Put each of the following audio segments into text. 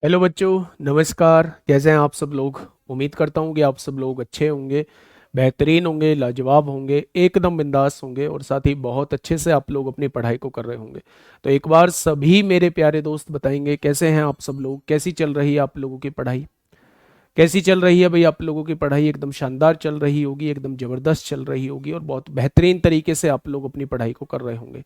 Hello बच्चों, नमस्कार। कैसे हैं आप सब लोग? उम्मीद करता हूँ कि आप सब लोग अच्छे होंगे, बेहतरीन होंगे, लाजवाब होंगे, एकदम बिंदास होंगे और साथ ही बहुत अच्छे से आप लोग अपनी पढ़ाई को कर रहे होंगे। तो एक बार सभी मेरे प्यारे दोस्त बताएंगे कैसे हैं आप सब लोग, कैसी चल रही है आप लोगों की पढ़ाई? कैसी चल रही है भाई आप लोगों की पढ़ाई? एकदम शानदार चल रही होगी, एकदम ज़बरदस्त चल रही होगी और बहुत बेहतरीन तरीके से आप लोग अपनी पढ़ाई को कर रहे होंगे।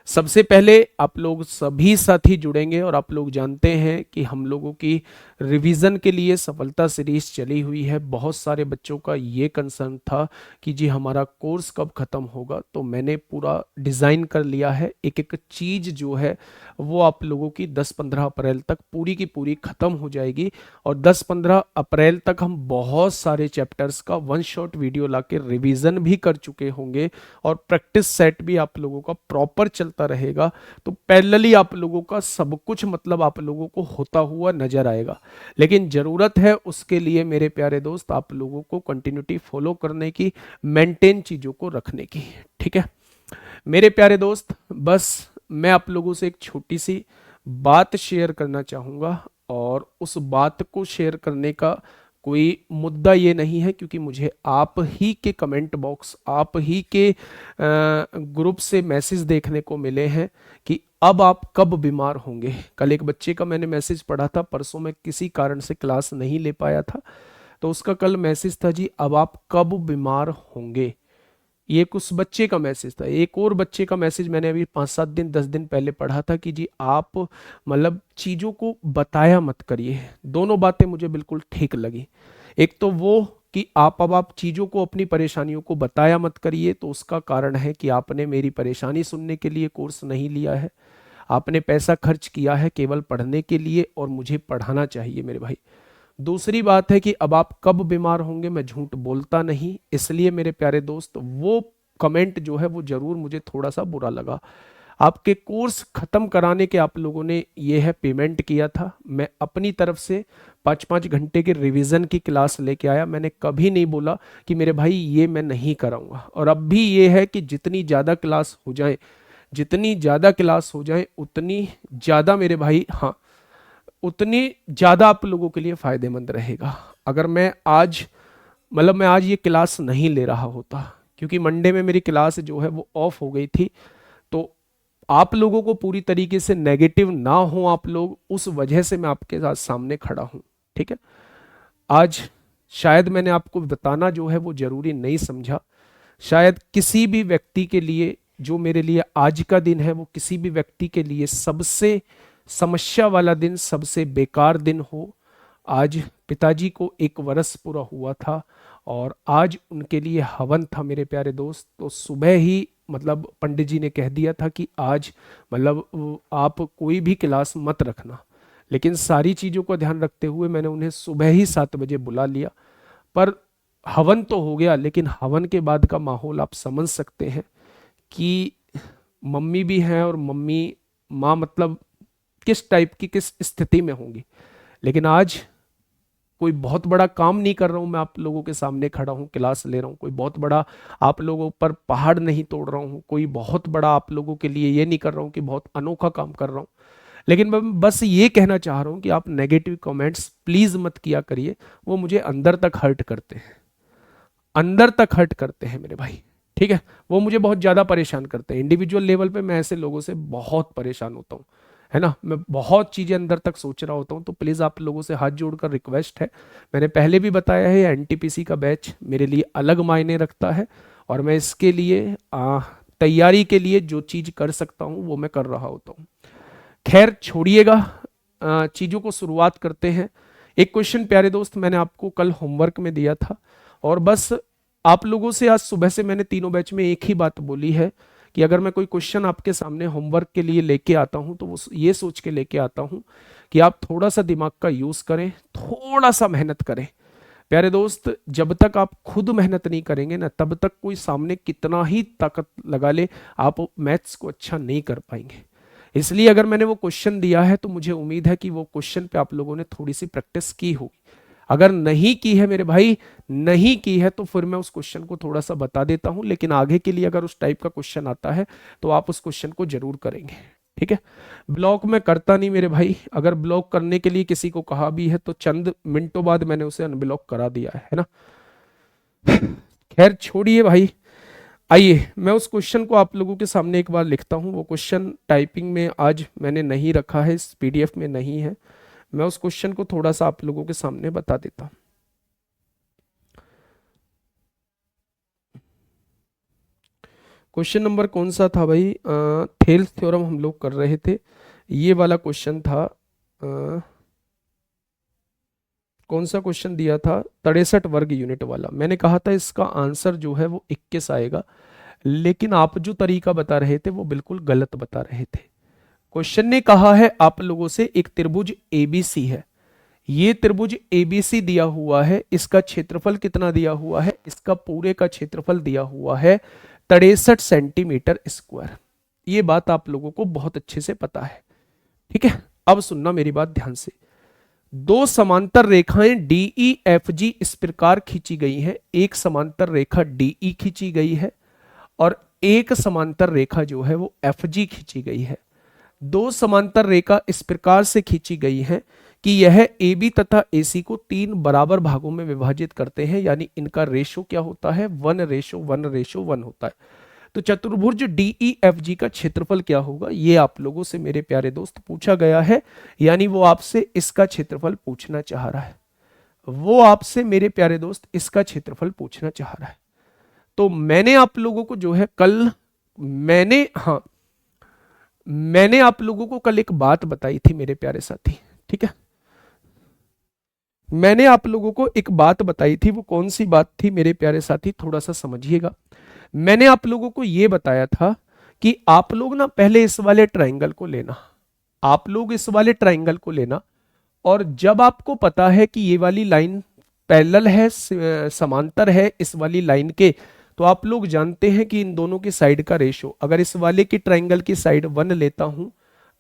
सबसे पहले आप लोग सभी साथी जुड़ेंगे और आप लोग जानते हैं कि हम लोगों की रिवीजन के लिए सफलता सीरीज चली हुई है। बहुत सारे बच्चों का ये कंसर्न था कि जी हमारा कोर्स कब ख़त्म होगा, तो मैंने पूरा डिज़ाइन कर लिया है। एक एक चीज़ जो है वो आप लोगों की 10-15 अप्रैल तक पूरी की पूरी ख़त्म हो जाएगी और 10-15 अप्रैल तक हम बहुत सारे चैप्टर्स का वन शॉट वीडियो ला के रिविज़न भी कर चुके होंगे और प्रैक्टिस सेट भी आप लोगों का प्रॉपर चलता रहेगा। तो पैरेलली आप लोगों का सब कुछ मतलब आप लोगों को होता हुआ नजर आएगा। लेकिन ज़रूरत है उसके लिए मेरे प्यारे दोस्त आप लोगों को कंटिन्यूटी फॉलो करने की, मेंटेन चीज़ों को रखने की। ठीक है मेरे प्यारे दोस्त, बस मैं आप लोगों से एक छोटी सी बात शेयर करना चाहूँगा और उस बात को शेयर करने का कोई मुद्दा ये नहीं है, क्योंकि मुझे आप ही के कमेंट बॉक्स, आप ही के ग्रुप से मैसेज देखने को मिले हैं कि अब आप कब बीमार होंगे। कल एक बच्चे का मैंने मैसेज पढ़ा था, परसों मैं किसी कारण से क्लास नहीं ले पाया था, तो उसका कल मैसेज था जी अब आप कब बीमार होंगे। ये कुछ बच्चे का मैसेज था। एक और बच्चे का मैसेज मैंने अभी 5-7 दिन 10 दिन पहले पढ़ा था कि जी आप मतलब चीज़ों को बताया मत करिए। दोनों बातें मुझे बिल्कुल ठीक लगी। एक तो वो कि आप चीज़ों को, अपनी परेशानियों को बताया मत करिए, तो उसका कारण है कि आपने मेरी परेशानी सुनने के लिए कोर्स नहीं लिया है। आपने पैसा खर्च किया है केवल पढ़ने के लिए और मुझे पढ़ाना चाहिए मेरे भाई। दूसरी बात है कि अब आप कब बीमार होंगे, मैं झूठ बोलता नहीं। इसलिए मेरे प्यारे दोस्त वो कमेंट जो है वो जरूर मुझे थोड़ा सा बुरा लगा। आपके कोर्स खत्म कराने के आप लोगों ने ये है पेमेंट किया था। मैं अपनी तरफ से 5-5 घंटे के रिवीजन की क्लास लेके आया। मैंने कभी नहीं बोला कि मेरे भाई ये मैं नहीं कराऊंगा। और अब भी ये है कि जितनी ज़्यादा क्लास हो जाए, जितनी ज़्यादा क्लास हो जाए उतनी ज़्यादा मेरे भाई, हाँ, उतनी ज़्यादा आप लोगों के लिए फ़ायदेमंद रहेगा। अगर मैं आज मतलब मैं आज ये क्लास नहीं ले रहा होता, क्योंकि मंडे में मेरी क्लास जो है वो ऑफ हो गई थी, तो आप लोगों को पूरी तरीके से नेगेटिव ना हो आप लोग, उस वजह से मैं आपके साथ सामने खड़ा हूँ। ठीक है, आज शायद मैंने आपको बताना जो है वो ज़रूरी नहीं समझा। शायद किसी भी व्यक्ति के लिए, जो मेरे लिए आज का दिन है, वो किसी भी व्यक्ति के लिए सबसे समस्या वाला दिन, सबसे बेकार दिन हो। आज पिताजी को 1 वर्ष पूरा हुआ था और आज उनके लिए हवन था मेरे प्यारे दोस्त। तो सुबह ही मतलब पंडित जी ने कह दिया था कि आज मतलब आप कोई भी क्लास मत रखना। लेकिन सारी चीज़ों का ध्यान रखते हुए मैंने उन्हें सुबह ही 7 बजे बुला लिया। पर हवन तो हो गया, लेकिन हवन के बाद का माहौल आप समझ सकते हैं कि मम्मी भी हैं और मम्मी, माँ मतलब किस टाइप की, किस स्थिति में होंगी। लेकिन आज कोई बहुत बड़ा काम नहीं कर रहा हूँ, मैं आप लोगों के सामने खड़ा हूँ, क्लास ले रहा हूँ। कोई बहुत बड़ा आप लोगों पर पहाड़ नहीं तोड़ रहा हूँ, कोई बहुत बड़ा आप लोगों के लिए ये नहीं कर रहा हूँ कि बहुत अनोखा काम कर रहा हूँ। लेकिन मैं बस ये कहना चाह रहा हूँ कि आप नेगेटिव कमेंट्स प्लीज मत किया करिए। वो मुझे अंदर तक हर्ट करते हैं, अंदर तक हर्ट करते हैं मेरे भाई। ठीक है, वो मुझे बहुत ज़्यादा परेशान करते हैं। इंडिविजुअल लेवल पे मैं ऐसे लोगों से बहुत परेशान होता हूँ, है ना। मैं बहुत चीज़ें अंदर तक सोच रहा होता हूँ। तो प्लीज़ आप लोगों से हाथ जोड़कर रिक्वेस्ट है, मैंने पहले भी बताया है एनटीपीसी का बैच मेरे लिए अलग मायने रखता है और मैं इसके लिए तैयारी के लिए जो चीज़ कर सकता हूँ वो मैं कर रहा होता हूँ। खैर छोड़िएगा, चीज़ों को शुरुआत करते हैं। एक क्वेश्चन प्यारे दोस्त मैंने आपको कल होमवर्क में दिया था और बस आप लोगों से आज सुबह से मैंने तीनों बैच में एक ही बात बोली है कि अगर मैं कोई क्वेश्चन आपके सामने होमवर्क के लिए लेके आता हूं तो वो ये सोच के लेके आता हूं कि आप थोड़ा सा दिमाग का यूज़ करें, थोड़ा सा मेहनत करें। प्यारे दोस्त, जब तक आप खुद मेहनत नहीं करेंगे ना, तब तक कोई सामने कितना ही ताकत लगा ले, आप मैथ्स को अच्छा नहीं कर पाएंगे। इसलिए अगर मैंने वो क्वेश्चन दिया है तो मुझे उम्मीद है कि वो क्वेश्चन पे आप लोगों ने थोड़ी सी प्रैक्टिस की होगी। अगर नहीं की है मेरे भाई, नहीं की है, तो फिर मैं उस क्वेश्चन को थोड़ा सा बता देता हूं, लेकिन आगे के लिए अगर उस टाइप का क्वेश्चन आता है तो आप उस क्वेश्चन को जरूर करेंगे। ठीक है। ब्लॉक मैं करता नहीं मेरे भाई, अगर ब्लॉक करने के लिए किसी को कहा भी है तो चंद मिनटों बाद मैंने उसे अनब्लॉक करा दिया है ना। खैर छोड़िए भाई, आइए मैं उस क्वेश्चन को आप लोगों के सामने एक बार लिखता हूँ। वो क्वेश्चन टाइपिंग में आज मैंने नहीं रखा है, इस पीडीएफ में नहीं है। मैं उस क्वेश्चन को थोड़ा सा आप लोगों के सामने बता देता हूँ। क्वेश्चन नंबर कौन सा था भाई? थेल्स थ्योरम हम लोग कर रहे थे, ये वाला क्वेश्चन था। कौन सा क्वेश्चन दिया था? 63 वर्ग यूनिट वाला। मैंने कहा था इसका आंसर जो है वो 21 आएगा, लेकिन आप जो तरीका बता रहे थे वो बिल्कुल गलत बता रहे थे। क्वेश्चन ने कहा है आप लोगों से एक त्रिभुज एबीसी है, ये त्रिभुज एबीसी दिया हुआ है, इसका क्षेत्रफल कितना दिया हुआ है? इसका पूरे का क्षेत्रफल दिया हुआ है 63 सेंटीमीटर स्क्वायर। ये बात आप लोगों को बहुत अच्छे से पता है, ठीक है। अब सुनना मेरी बात ध्यान से। दो समांतर रेखाएं डीई एफ जी इस प्रकार खींची गई हैं, एक समांतर रेखा डीई खींची गई है और एक समांतर रेखा जो है वो एफ जी खींची गई है। दो समांतर रेखा इस प्रकार से खींची गई है कि यह ए बी तथा ए सी को 3 बराबर भागों में विभाजित करते हैं, यानी इनका रेशो क्या होता है? 1:1:1 होता है। तो चतुर्भुज डीई एफ जी का क्षेत्रफल क्या होगा, ये आप लोगों से मेरे प्यारे दोस्त पूछा गया है, यानी वो आपसे इसका क्षेत्रफल पूछना चाह रहा है। वो आपसे मेरे प्यारे दोस्त इसका क्षेत्रफल पूछना चाह रहा है। तो मैंने आप लोगों को जो है कल मैंने आप लोगों को कल एक बात बताई थी मेरे प्यारे साथी, ठीक है। मैंने आप लोगों को एक बात बताई थी, वो कौन सी बात थी मेरे प्यारे साथी, थोड़ा सा समझिएगा। मैंने आप लोगों को यह बताया था कि आप लोग ना पहले इस वाले ट्राइंगल को लेना, आप लोग इस वाले ट्राइंगल को लेना, और जब आपको पता है कि ये वाली लाइन पैरेलल है, समांतर है इस वाली लाइन के, तो आप लोग जानते हैं कि इन दोनों की साइड का रेशो, अगर इस वाले की ट्राइंगल की साइड 1 लेता हूं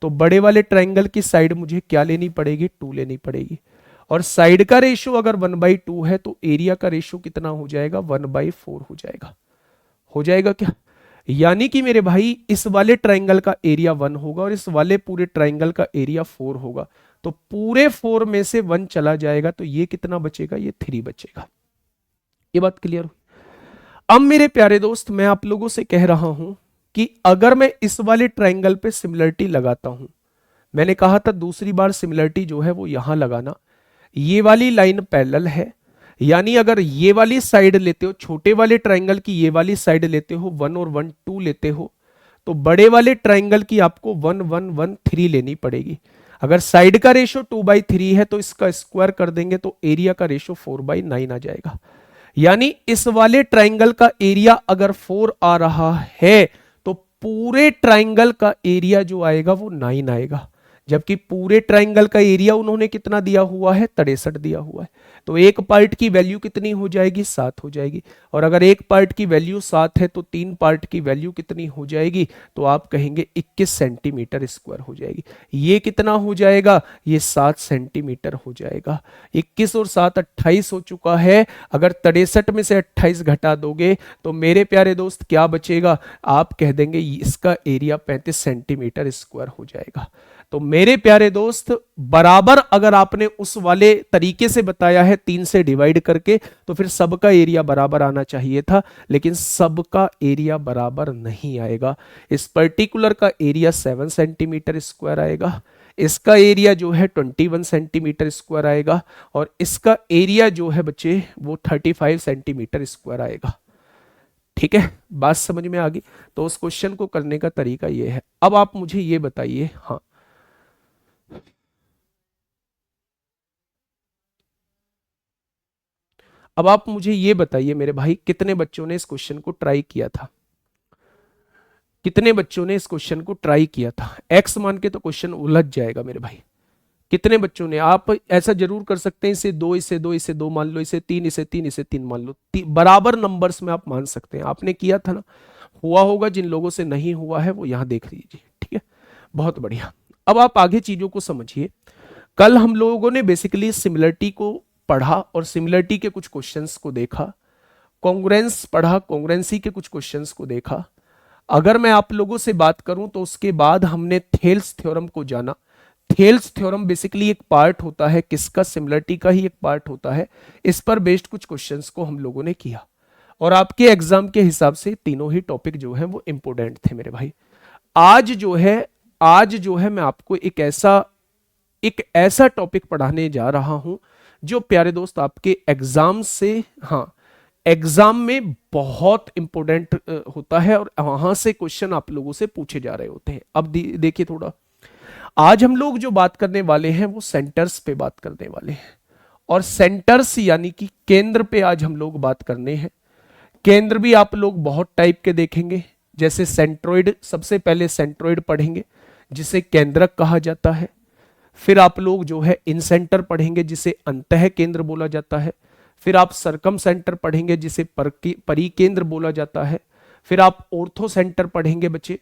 तो बड़े वाले ट्राइंगल की साइड मुझे क्या लेनी पड़ेगी? 2 लेनी पड़ेगी। और साइड का रेशो अगर 1/2 है तो एरिया का रेशो कितना हो जाएगा? 1/4 हो जाएगा। हो जाएगा क्या? यानी कि मेरे भाई इस वाले ट्राइंगल का एरिया 1 होगा और इस वाले पूरे ट्राइंगल का एरिया 4 होगा, तो पूरे 4 में से 1 चला जाएगा, तो ये कितना बचेगा? ये 3 बचेगा। ये बात क्लियर हुई? अब मेरे प्यारे दोस्त मैं आप लोगों से कह रहा हूं कि अगर मैं इस वाले ट्राइंगल पे सिमिलरिटी लगाता हूं, मैंने कहा था दूसरी बार सिमिलरिटी जो है वो यहां लगाना, ये वाली लाइन पैरेलल है, यानी अगर ये वाली साइड लेते हो, छोटे वाले ट्राइंगल की ये वाली साइड लेते हो 1 और 1 2 लेते हो, तो बड़े वाले ट्राइंगल की आपको 1 1 1 3 लेनी पड़ेगी। अगर साइड का रेशो 2/3 है तो इसका स्क्वायर कर देंगे तो एरिया का रेशो 4/9 आ जाएगा। यानी इस वाले ट्राइंगल का एरिया अगर 4 आ रहा है तो पूरे ट्राइंगल का एरिया जो आएगा वो 9 आएगा, जबकि पूरे ट्राइंगल का एरिया उन्होंने कितना दिया हुआ है? 63 दिया हुआ है। तो एक पार्ट की वैल्यू कितनी हो जाएगी? 7 हो जाएगी। और अगर एक पार्ट की वैल्यू 7 है तो 3 पार्ट की वैल्यू कितनी हो जाएगी? तो आप कहेंगे 21 सेंटीमीटर स्क्वायर हो जाएगी। ये कितना हो जाएगा? ये 7 सेंटीमीटर हो जाएगा। 21 और 7 28 हो चुका है। अगर 63 में से 28 घटा दोगे तो मेरे प्यारे दोस्त क्या बचेगा? आप कह देंगे इसका एरिया 35 सेंटीमीटर स्क्वायर हो जाएगा। तो मेरे प्यारे दोस्त बराबर अगर आपने उस वाले तरीके से बताया है 3 से डिवाइड करके, तो फिर सबका एरिया बराबर आना चाहिए था, लेकिन सबका एरिया बराबर नहीं आएगा। इस पर्टिकुलर का एरिया 7 सेंटीमीटर स्क्वायर आएगा, इसका एरिया जो है 21 सेंटीमीटर स्क्वायर आएगा, और इसका एरिया जो है बच्चे वो 35 सेंटीमीटर स्क्वायर आएगा। ठीक है, बात समझ में आ गई? तो उस क्वेश्चन को करने का तरीका ये है। अब आप मुझे ये बताइए, हाँ अब आप मुझे ये बताइए मेरे भाई, कितने बच्चों ने इस क्वेश्चन को ट्राई किया था? कितने बच्चों ने इस क्वेश्चन को ट्राई किया था? एक्स मान के तो क्वेश्चन उलझ जाएगा मेरे भाई। कितने बच्चों ने? आप ऐसा जरूर कर सकते हैं, इसे 2 इसे 2 इसे 2 मान लो, इसे 3 इसे 3 इसे 3 मान लो, बराबर नंबर्स में आप मान सकते हैं। आपने किया था ना? हुआ होगा। जिन लोगों से नहीं हुआ है वो यहां देख लीजिए, ठीक है। बहुत बढ़िया। अब आप आगे चीजों को समझिए। कल हम लोगों ने बेसिकली सिमिलरिटी को पढ़ा और सिमिलरिटी के कुछ क्वेश्चंस को देखा, कॉन्ग्रुएंस पढ़ा, कॉन्ग्रुएंसी के कुछ क्वेश्चंस को देखा। अगर मैं आप लोगों से बात करूं तो उसके बाद हमने थेल्स थ्योरम को जाना। थेल्स थ्योरम बेसिकली एक पार्ट होता है किसका, सिमिलरिटी का ही एक पार्ट होता है। इस पर बेस्ड कुछ क्वेश्चंस को हम लोगों ने किया और आपके एग्जाम के हिसाब से तीनों ही टॉपिक जो है वो इंपॉर्टेंट थे मेरे भाई। आज जो है आज जो है मैं आपको एक ऐसा टॉपिक पढ़ाने जा रहा हूं जो प्यारे दोस्त आपके एग्जाम से, हाँ, एग्जाम में बहुत इंपॉर्टेंट होता है और वहां से क्वेश्चन आप लोगों से पूछे जा रहे होते हैं। अब देखिए थोड़ा, आज हम लोग जो बात करने वाले हैं वो सेंटर्स पे बात करने वाले हैं। और सेंटर्स यानी कि केंद्र पे आज हम लोग बात करने हैं। केंद्र भी आप लोग बहुत टाइप के देखेंगे, जैसे सेंट्रोइड, सबसे पहले सेंट्रोइड पढ़ेंगे जिसे केंद्रक कहा जाता है। फिर आप लोग जो है इन सेंटर पढ़ेंगे जिसे अंतः केंद्र बोला जाता है। फिर आप सरकम सेंटर पढ़ेंगे जिसे परिकेंद्र बोला जाता है। फिर आप ऑर्थो सेंटर पढ़ेंगे बच्चे।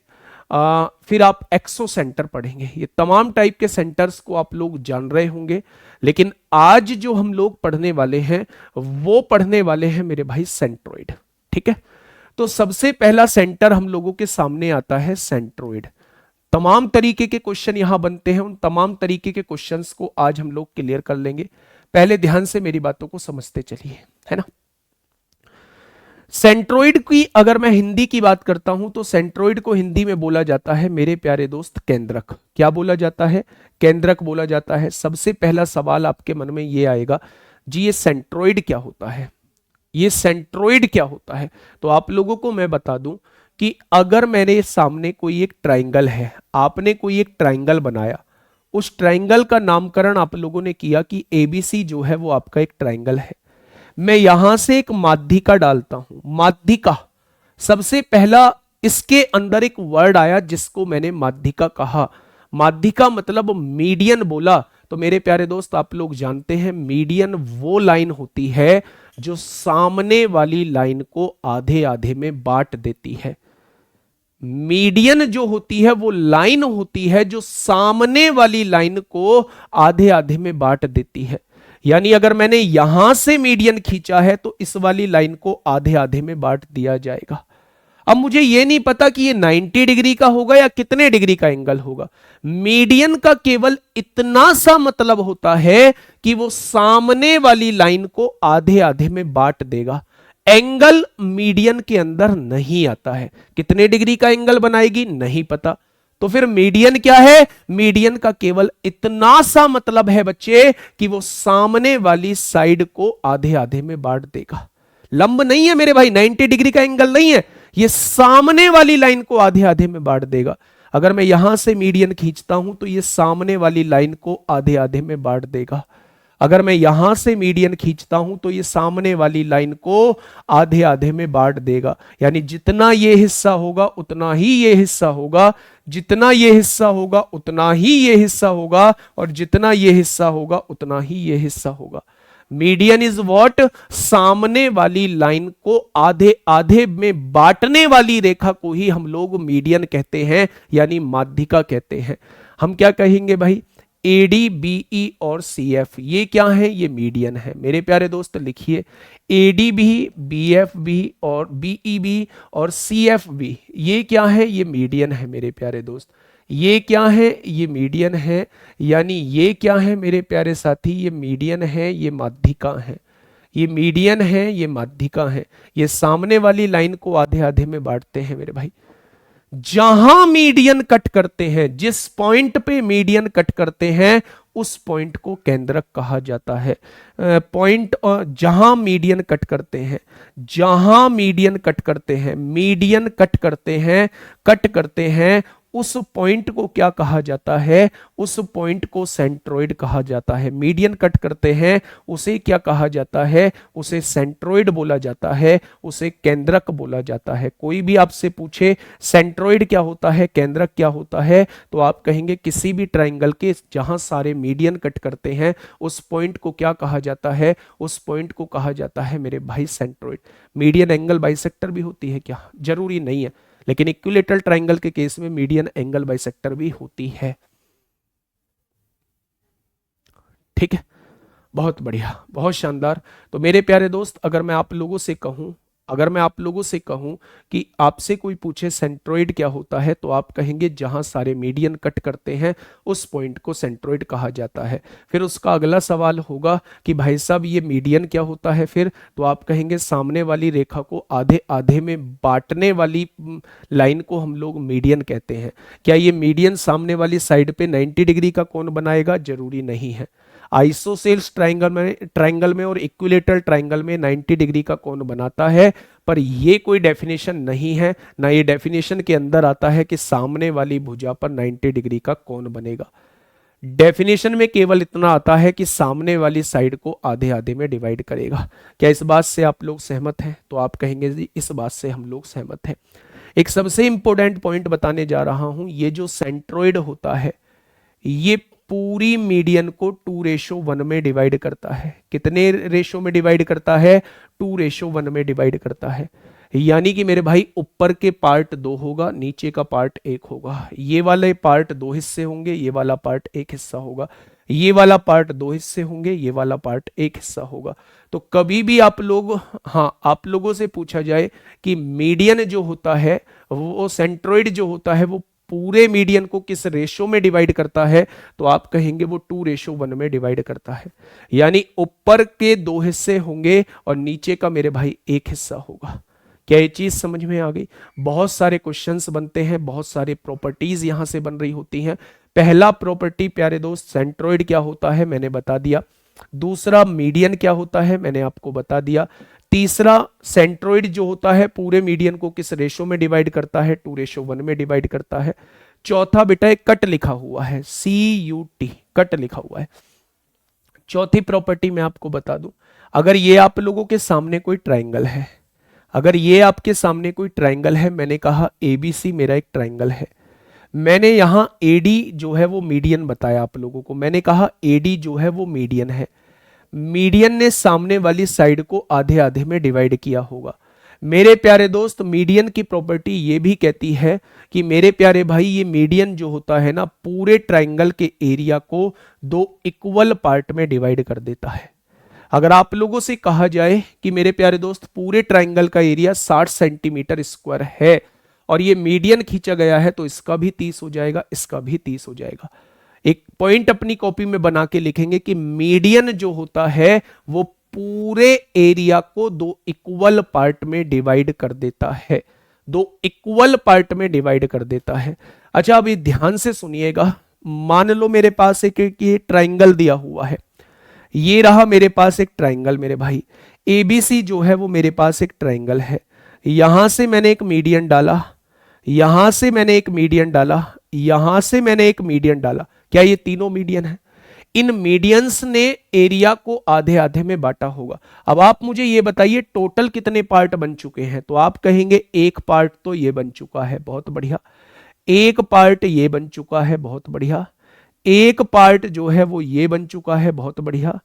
फिर आप एक्सो सेंटर पढ़ेंगे। ये तमाम टाइप के सेंटर्स को आप लोग जान रहे होंगे, लेकिन आज जो हम लोग पढ़ने वाले हैं वो पढ़ने वाले हैं मेरे भाई सेंट्रोइड। ठीक है, तो सबसे पहला सेंटर हम लोगों के सामने आता है सेंट्रोइड। तमाम तरीके के क्वेश्चन यहां बनते हैं, उन तमाम तरीके के क्वेश्चंस को आज हम लोग क्लियर कर लेंगे। पहले ध्यान से मेरी बातों को समझते चलिए, है ना। सेंट्रोइड की अगर मैं हिंदी की बात करता हूं तो सेंट्रोइड को हिंदी में बोला जाता है मेरे प्यारे दोस्त केंद्रक। क्या बोला जाता है? केंद्रक बोला जाता है। सबसे पहला सवाल आपके मन में ये आएगा, जी ये सेंट्रोइड क्या होता है, ये सेंट्रोइड क्या होता है। तो आप लोगों को मैं बता दूं कि अगर मेरे सामने कोई एक ट्राइंगल है, आपने कोई एक ट्राइंगल बनाया, उस ट्राइंगल का नामकरण आप लोगों ने किया कि एबीसी जो है वो आपका एक ट्राइंगल है। मैं यहां से एक माध्यिका डालता हूं, माध्यिका, सबसे पहला इसके अंदर एक वर्ड आया जिसको मैंने माध्यिका कहा। माध्यिका मतलब मीडियन बोला। तो मेरे प्यारे दोस्त आप लोग जानते हैं मीडियन वो लाइन होती है जो सामने वाली लाइन को आधे आधे में बांट देती है। मीडियन जो होती है वो लाइन होती है जो सामने वाली लाइन को आधे आधे में बांट देती है। यानी अगर मैंने यहां से मीडियन खींचा है तो इस वाली लाइन को आधे आधे में बांट दिया जाएगा। अब मुझे यह नहीं पता कि ये 90 डिग्री का होगा या कितने डिग्री का एंगल होगा। मीडियन का केवल इतना सा मतलब होता है कि वो सामने वाली लाइन को आधे आधे में बांट देगा। एंगल मीडियन के अंदर नहीं आता है। कितने डिग्री का एंगल बनाएगी नहीं पता। तो फिर मीडियन क्या है? मीडियन का केवल इतना सा मतलब है बच्चे कि वो सामने वाली साइड को आधे आधे में बांट देगा। लंब नहीं है मेरे भाई, 90 डिग्री का एंगल नहीं है, ये सामने वाली लाइन को आधे आधे में बांट देगा। अगर मैं यहां से मीडियन खींचता हूं तो ये सामने वाली लाइन को आधे आधे में बांट देगा। अगर मैं यहां से मीडियन खींचता हूं तो ये सामने वाली लाइन को आधे आधे में बांट देगा। यानी जितना ये हिस्सा होगा उतना ही ये हिस्सा होगा, जितना ये हिस्सा होगा उतना ही ये हिस्सा होगा, और जितना ये हिस्सा होगा उतना ही ये हिस्सा होगा। Median is what? सामने वाली लाइन को आधे आधे में बांटने वाली रेखा को ही हम लोग मीडियन कहते हैं, यानी माध्यिका कहते हैं। हम क्या कहेंगे भाई? एडी, बीई और सीएफ, ये क्या है? ये मीडियन है। मेरे प्यारे दोस्त लिखिए, एडी भी, बीएफ भी और बीई भी और सीएफ भी, ये क्या है? ये मीडियन है मेरे प्यारे दोस्त। ये क्या है? ये मीडियन है। यानी ये क्या है मेरे प्यारे साथी? ये मीडियन है, ये माध्यिका है। ये मीडियन है, ये माध्यिका है। ये सामने वाली लाइन को आधे आधे में बांटते हैं मेरे भाई। जहां मीडियन कट करते हैं, जिस पॉइंट पे मीडियन कट करते हैं उस पॉइंट को केंद्रक कहा जाता है। पॉइंट जहां मीडियन कट करते हैं, जहां मीडियन कट करते हैं, मीडियन कट करते हैं, कट करते हैं, उस पॉइंट को क्या कहा जाता है? उस पॉइंट को सेंट्रोइड कहा जाता है। मीडियन कट करते हैं उसे क्या कहा जाता है? उसे सेंट्रोइड बोला जाता है, उसे केंद्रक बोला जाता है। कोई भी आपसे पूछे सेंट्रोइड क्या होता है, केंद्रक क्या होता है, तो आप कहेंगे किसी भी ट्राइंगल के जहां सारे मीडियन कट करते हैं उस पॉइंट को क्या कहा जाता है? उस पॉइंट को कहा जाता है मेरे भाई सेंट्रोइड। मीडियन एंगल बाइसेक्टर भी होती है क्या? जरूरी नहीं है, लेकिन इक्विलेटरल ट्राइंगल के केस में मीडियन एंगल बाइसेक्टर भी होती है। ठीक है, बहुत बढ़िया, बहुत शानदार। तो मेरे प्यारे दोस्त, अगर मैं आप लोगों से कहूं, अगर मैं आप लोगों से कहूं कि आपसे कोई पूछे सेंट्रोइड क्या होता है, तो आप कहेंगे जहां सारे मीडियन कट करते हैं उस पॉइंट को सेंट्रोइड कहा जाता है। फिर उसका अगला सवाल होगा कि भाई साहब ये मीडियन क्या होता है, फिर तो आप कहेंगे सामने वाली रेखा को आधे आधे में बांटने वाली लाइन को हम लोग मीडियन कहते हैं। क्या ये मीडियन सामने वाली साइड पे 90 डिग्री का कोण बनाएगा? जरूरी नहीं है। आइसोसेल्स ट्राइंगल में और इक्विलेटरल ट्राइंगल में 90 डिग्री का कोण बनाता है, पर ये कोई डेफिनेशन नहीं है, ना ये डेफिनेशन के अंदर आता है कि सामने वाली भुजा पर 90 डिग्री का कोण बनेगा। डेफिनेशन में केवल इतना आता है कि सामने वाली साइड को आधे आधे में डिवाइड करेगा। क्या इस बात से आप लोग सहमत हैं? तो आप कहेंगे जी इस बात से हम लोग सहमत हैं। एक सबसे इंपॉर्टेंट पॉइंट बताने जा रहा हूं, ये जो सेंट्रोइड होता है ये पूरी मीडियन को 2:1 में डिवाइड करता है। कितने रेशो में डिवाइड करता है? 2:1 में डिवाइड करता है। यानी कि मेरे भाई ऊपर के पार्ट 2 होगा, नीचे का पार्ट 1 होगा। ये वाले पार्ट 2 हिस्से होंगे, ये वाला पार्ट 1 हिस्सा होगा। ये वाला पार्ट 2 हिस्से होंगे, ये वाला पार्ट 1 हिस्सा होगा। तो कभी भी आप लोग, हाँ, आप लोगों से पूछा जाए कि मीडियन जो होता है, वो सेंट्रोइड जो होता है, वो पूरे मीडियन को किस रेशो में डिवाइड करता है, तो आप कहेंगे वो 2:1 में डिवाइड करता है। यानी ऊपर के 2 हिस्से होंगे और नीचे का मेरे भाई 1 हिस्सा होगा। क्या ये चीज समझ में आ गई? बहुत सारे क्वेश्चंस बनते हैं, बहुत सारे प्रॉपर्टीज यहां से बन रही होती हैं। पहला प्रॉपर्टी प्यारे दोस्त, सेंट्रोइड क्या होता है मैंने बता दिया। दूसरा, मीडियन क्या होता है मैंने आपको बता दिया। तीसरा, सेंट्रोइड जो होता है पूरे मीडियन को किस रेशो में डिवाइड करता है? 2:1 में डिवाइड करता है। चौथा बेटा एक कट लिखा हुआ है, CUT, कट लिखा हुआ है। चौथी प्रॉपर्टी मैं आपको बता दूं, अगर ये आप लोगों के सामने कोई ट्राइंगल है, अगर ये आपके सामने कोई ट्राइंगल है, मैंने कहा ABC मेरा एक ट्राइंगल है, मैंने यहां AD जो है वो मीडियन बताया आप लोगों को, मैंने कहा AD जो है वो मीडियन है। मीडियन ने सामने वाली साइड को आधे आधे में डिवाइड किया होगा। मेरे प्यारे दोस्त, मीडियन की प्रॉपर्टी ये भी कहती है कि मेरे प्यारे भाई ये मीडियन जो होता है ना, पूरे ट्राइंगल के एरिया को 2 इक्वल पार्ट में डिवाइड कर देता है। अगर आप लोगों से कहा जाए कि मेरे प्यारे दोस्त पूरे ट्राइंगल का एरिया 60 सेंटीमीटर स्क्वायर है और ये मीडियन खींचा गया है, तो इसका भी 30 हो जाएगा, इसका भी 30 हो जाएगा। एक पॉइंट अपनी कॉपी में बना के लिखेंगे कि मीडियन जो होता है वो पूरे एरिया को 2 इक्वल पार्ट में डिवाइड कर देता है, 2 इक्वल पार्ट में डिवाइड कर देता है। अच्छा, अभी ध्यान से सुनिएगा। मान लो मेरे पास एक ये ट्राइंगल दिया हुआ है, ये रहा मेरे पास एक ट्राइंगल मेरे भाई, ABC जो है वो मेरे पास एक ट्राइंगल है। यहां से मैंने एक मीडियन डाला, यहां से मैंने एक मीडियन डाला, यहां से मैंने एक मीडियन डाला। क्या ये तीनों मीडियन है? इन मीडियंस ने एरिया को आधे आधे में बांटा होगा। अब आप मुझे ये बताइए टोटल कितने पार्ट बन चुके हैं, तो आप कहेंगे एक पार्ट तो ये बन चुका है, बहुत बढ़िया। एक पार्ट ये बन चुका है, बहुत बढ़िया। एक पार्ट जो है वो ये बन चुका है, बहुत बढ़िया।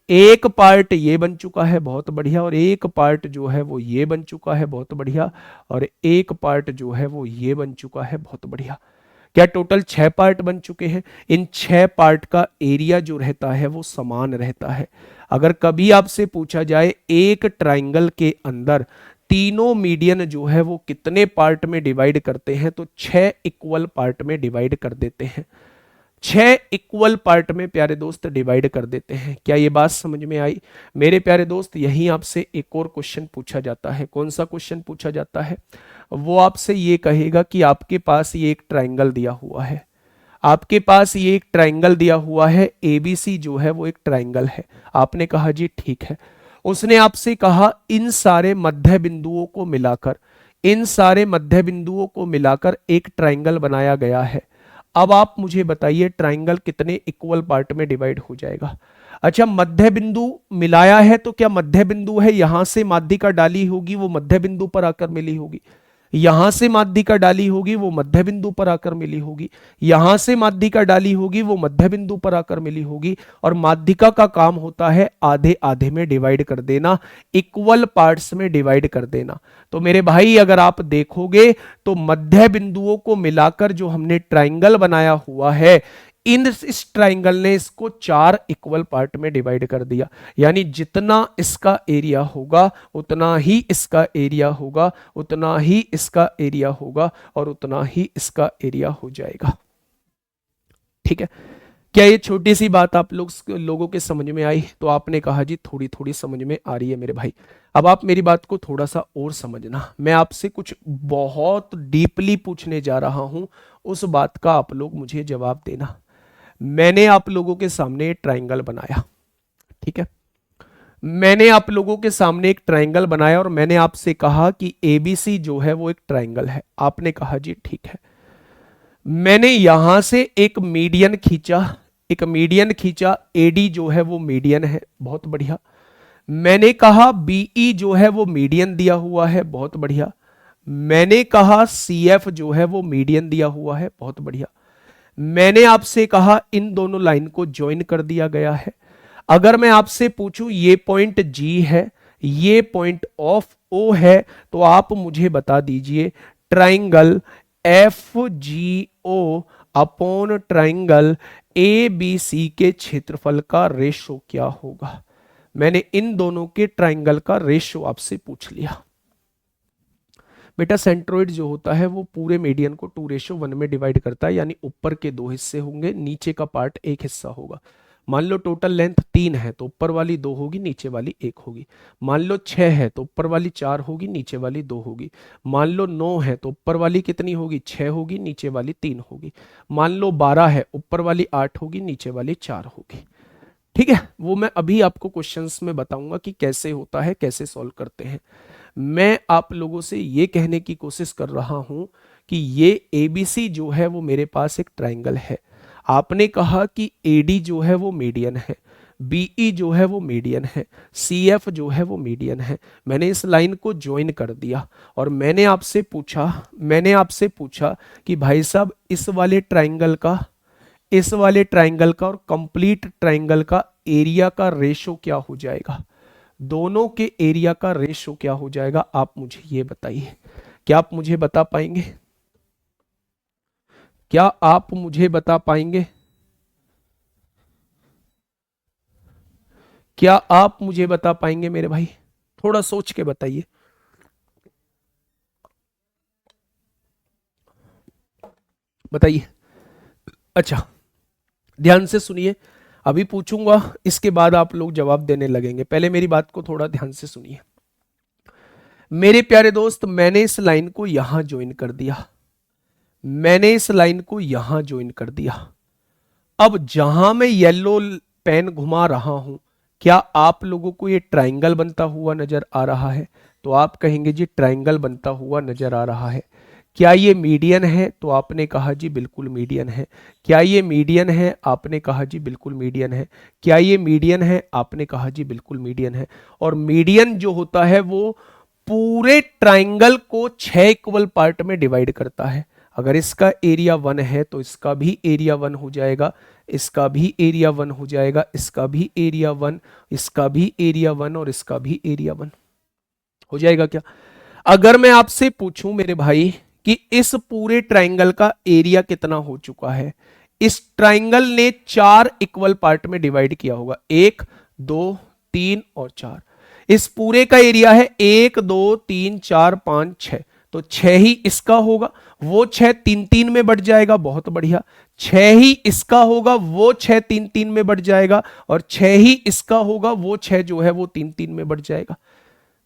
एक पार्ट ये बन चुका है, बहुत बढ़िया। और एक पार्ट जो है वो ये बन चुका है, बहुत बढ़िया। और एक पार्ट जो है वो ये बन चुका है, बहुत बढ़िया। क्या टोटल 6 पार्ट बन चुके हैं? इन 6 पार्ट का एरिया जो रहता है वो समान रहता है। अगर कभी आपसे पूछा जाए एक ट्राइंगल के अंदर तीनों मीडियन जो है वो कितने पार्ट में डिवाइड करते हैं, तो 6 इक्वल पार्ट में डिवाइड कर देते हैं। 6 इक्वल पार्ट में प्यारे दोस्त डिवाइड कर देते हैं। क्या ये बात समझ में आई? मेरे प्यारे दोस्त, यहीं आपसे एक और क्वेश्चन पूछा जाता है। कौन सा क्वेश्चन पूछा जाता है? वो आपसे ये कहेगा कि आपके पास ये एक ट्राइंगल दिया हुआ है, आपके पास ये एक ट्राइंगल दिया हुआ है, ABC जो है वो एक ट्राइंगल है। आपने कहा जी ठीक है। उसने आपसे कहा इन सारे मध्य बिंदुओं को मिलाकर, इन सारे मध्य बिंदुओं को मिलाकर एक ट्राइंगल बनाया गया है। अब आप मुझे बताइए ट्राइंगल कितने इक्वल पार्ट में डिवाइड हो जाएगा? अच्छा, मध्य बिंदु मिलाया है तो क्या मध्य बिंदु है, यहां से माध्यिका डाली होगी वो मध्य बिंदु पर आकर मिली होगी, यहां से माध्यिका डाली होगी वो मध्य बिंदु पर आकर मिली होगी, यहां से माध्यिका डाली होगी वो मध्य बिंदु पर आकर मिली होगी। और माध्यिका का काम होता है आधे आधे में डिवाइड कर देना, इक्वल पार्ट्स में डिवाइड कर देना। तो मेरे भाई अगर आप देखोगे तो मध्य बिंदुओं को मिलाकर जो हमने ट्राइंगल बनाया हुआ है, इस ट्राइंगल ने इसको 4 इक्वल पार्ट में डिवाइड कर दिया, यानी जितना इसका एरिया होगा उतना ही इसका एरिया होगा, उतना ही इसका एरिया होगा और उतना ही इसका एरिया हो जाएगा। ठीक है, क्या ये छोटी सी बात आप लोगों के समझ में आई? तो आपने कहा जी थोड़ी थोड़ी समझ में आ रही है मेरे भाई। अब आप मेरी बात को थोड़ा सा और समझना, मैं आपसे कुछ बहुत डीपली पूछने जा रहा हूं, उस बात का आप लोग मुझे जवाब देना। मैंने आप लोगों के सामने ट्राइंगल बनाया, ठीक है, मैंने आप लोगों के सामने एक ट्राइंगल बनाया और मैंने आपसे कहा कि एबीसी जो है वो एक ट्राइंगल है। आपने कहा जी ठीक है। मैंने यहां से एक मीडियन खींचा, एक मीडियन खींचा, एडी जो है वो मीडियन है, बहुत बढ़िया। मैंने कहा बीई जो है वो मीडियन दिया हुआ है, बहुत बढ़िया। मैंने कहा सीएफ जो है वो मीडियन दिया हुआ है, बहुत बढ़िया। मैंने आपसे कहा इन दोनों लाइन को ज्वाइन कर दिया गया है। अगर मैं आपसे पूछूं ये पॉइंट जी है, ये पॉइंट ऑफ ओ है, तो आप मुझे बता दीजिए triangle F G O upon triangle A B C के क्षेत्रफल का रेशो क्या होगा। मैंने इन दोनों के ट्राइंगल का रेशो आपसे पूछ लिया। बेटा सेंट्रोइड जो होता है वो पूरे मीडियन को 2:1 में डिवाइड करता है, यानी ऊपर के 2 हिस्से होंगे, नीचे का पार्ट एक हिस्सा होगा। मान लो टोटल लेंथ 3 है तो ऊपर वाली 2 होगी, नीचे वाली 1 होगी। मान लो 6 है तो ऊपर वाली 4 होगी, नीचे वाली 2 होगी। मान लो 9 है तो ऊपर वाली कितनी होगी, 6 होगी, नीचे वाली 3 होगी। मान लो 12 है, ऊपर वाली 8 होगी, नीचे वाली 4 होगी। ठीक है, वो मैं अभी आपको क्वेश्चंस में बताऊंगा कि कैसे होता है, कैसे सॉल्व करते हैं। मैं आप लोगों से ये कहने की कोशिश कर रहा हूं कि ये एबीसी जो है वो मेरे पास एक ट्राइंगल है। आपने कहा कि एडी जो है वो मीडियन है, बीई जो है वो मीडियन है, सीएफ जो है वो मीडियन है। मैंने इस लाइन को ज्वाइन कर दिया और मैंने आपसे पूछा कि भाई साहब इस वाले ट्राइंगल का और कंप्लीट ट्राइंगल का एरिया का रेशो क्या हो जाएगा, दोनों के एरिया का रेशो क्या हो जाएगा, आप मुझे ये बताइए। क्या आप मुझे बता पाएंगे? क्या आप मुझे बता पाएंगे? क्या आप मुझे बता पाएंगे मेरे भाई? थोड़ा सोच के बताइए। बताइए। अच्छा, ध्यान से सुनिए, अभी पूछूंगा, इसके बाद आप लोग जवाब देने लगेंगे। पहले मेरी बात को थोड़ा ध्यान से सुनिए मेरे प्यारे दोस्त। मैंने इस लाइन को यहां ज्वाइन कर दिया, मैंने इस लाइन को यहां ज्वाइन कर दिया। अब जहां मैं येलो पेन घुमा रहा हूं, क्या आप लोगों को ये ट्राइंगल बनता हुआ नजर आ रहा है? तो आप कहेंगे जी ट्राइंगल बनता हुआ नजर आ रहा है। क्या ये मीडियन है? तो आपने कहा जी बिल्कुल मीडियन है। क्या ये मीडियन है? आपने कहा जी बिल्कुल मीडियन है। क्या ये मीडियन है? आपने कहा जी बिल्कुल मीडियन है। और मीडियन जो होता है वो पूरे ट्राइंगल को 6 इक्वल पार्ट में डिवाइड करता है। अगर इसका एरिया 1 है तो इसका भी एरिया 1 हो जाएगा, इसका भी एरिया 1 हो जाएगा, इसका भी एरिया 1, इसका भी एरिया 1 और इसका भी एरिया 1 हो जाएगा। क्या अगर मैं आपसे पूछूं मेरे भाई कि इस पूरे ट्राइंगल का एरिया कितना हो चुका है? इस ट्राइंगल ने 4 इक्वल पार्ट में डिवाइड किया होगा, 1 2 3 और 4। इस पूरे का एरिया है 1 2 3 4 5 6, तो 6 ही इसका होगा, वो 6 3 3 में बढ़ जाएगा, बहुत बढ़िया। 6 ही इसका होगा, वो 6 3 3 में बढ़ जाएगा, और 6 ही इसका होगा, वो 6 जो है वो 3 3 में बढ़ जाएगा।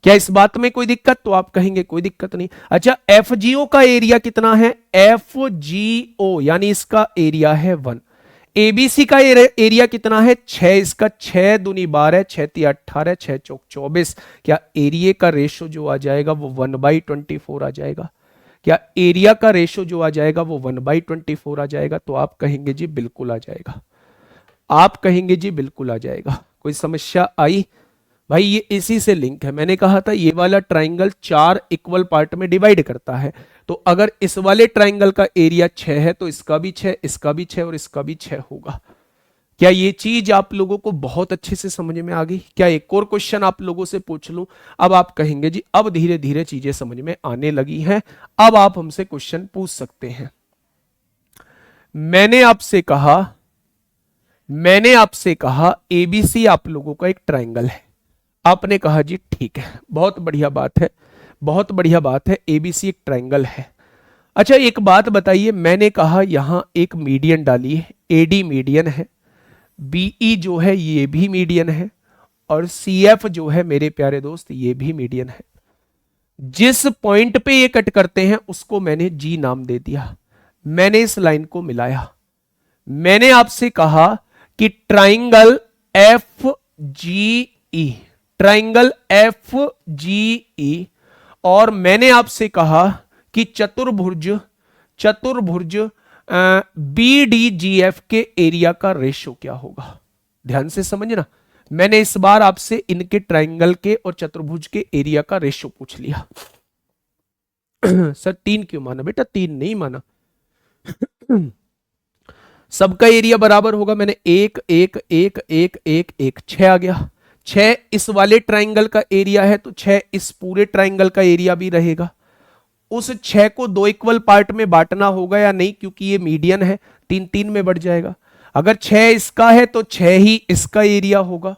क्या इस बात में कोई दिक्कत? तो आप कहेंगे कोई दिक्कत नहीं। अच्छा, एफजीओ का एरिया कितना है? एफजीओ यानी इसका एरिया है 1। एबीसी का एरिया कितना है? 6, इसका 6 दूनी 12, 6 ती 18, 6 चौक 24। क्या एरिया का रेशो जो आ जाएगा वो 1/24 आ जाएगा? क्या एरिया का रेशो जो आ जाएगा वो 1/24 आ जाएगा? तो आप कहेंगे जी बिल्कुल आ जाएगा, आप कहेंगे जी बिल्कुल आ जाएगा। कोई समस्या आई? भाई ये इसी से लिंक है। मैंने कहा था ये वाला ट्राइंगल 4 इक्वल पार्ट में डिवाइड करता है, तो अगर इस वाले ट्राइंगल का एरिया 6 है तो इसका भी 6, इसका भी 6 और इसका भी 6 होगा। क्या ये चीज आप लोगों को बहुत अच्छे से समझ में आ गई? क्या एक और क्वेश्चन आप लोगों से पूछ लूं? अब आप कहेंगे जी अब धीरे धीरे चीजें समझ में आने लगी हैं, अब आप हमसे क्वेश्चन पूछ सकते हैं। मैंने आपसे कहा मैंने आपसे कहा एबीसी आप लोगों का एक ट्रायंगल है, आपने कहा जी ठीक है, बहुत बढ़िया बात है, बहुत बढ़िया बात है, एबीसी एक ट्रायंगल है। अच्छा एक बात बताइए, मैंने कहा यहां एक मीडियन डालिए, एडी मीडियन है, बीई जो है ये भी मीडियन है, और सीएफ जो है मेरे प्यारे दोस्त ये भी मीडियन है। जिस पॉइंट पे ये कट करते हैं उसको मैंने जी नाम दे दिया, मैंने इस लाइन को मिलाया। मैंने आपसे कहा कि ट्राइंगल एफ जी ई, ट्राइंगल एफ जी ई, और मैंने आपसे कहा कि चतुर्भुज, चतुर्भुज बी डी जी एफ के एरिया का रेशो क्या होगा। ध्यान से समझना, मैंने इस बार आपसे इनके ट्राइंगल के और चतुर्भुज के एरिया का रेशो पूछ लिया। सर 3 क्यों माना बेटा, 3 नहीं माना। सबका एरिया बराबर होगा, मैंने एक एक एक एक एक एक 6 आ गया। 6 इस वाले ट्राइंगल का एरिया है तो 6 इस पूरे ट्राइंगल का एरिया भी रहेगा। उस 6 को 2 इक्वल पार्ट में बांटना होगा या नहीं, क्योंकि ये मीडियन है, 3 3 में बढ़ जाएगा। अगर 6 इसका है तो 6 ही इसका एरिया होगा,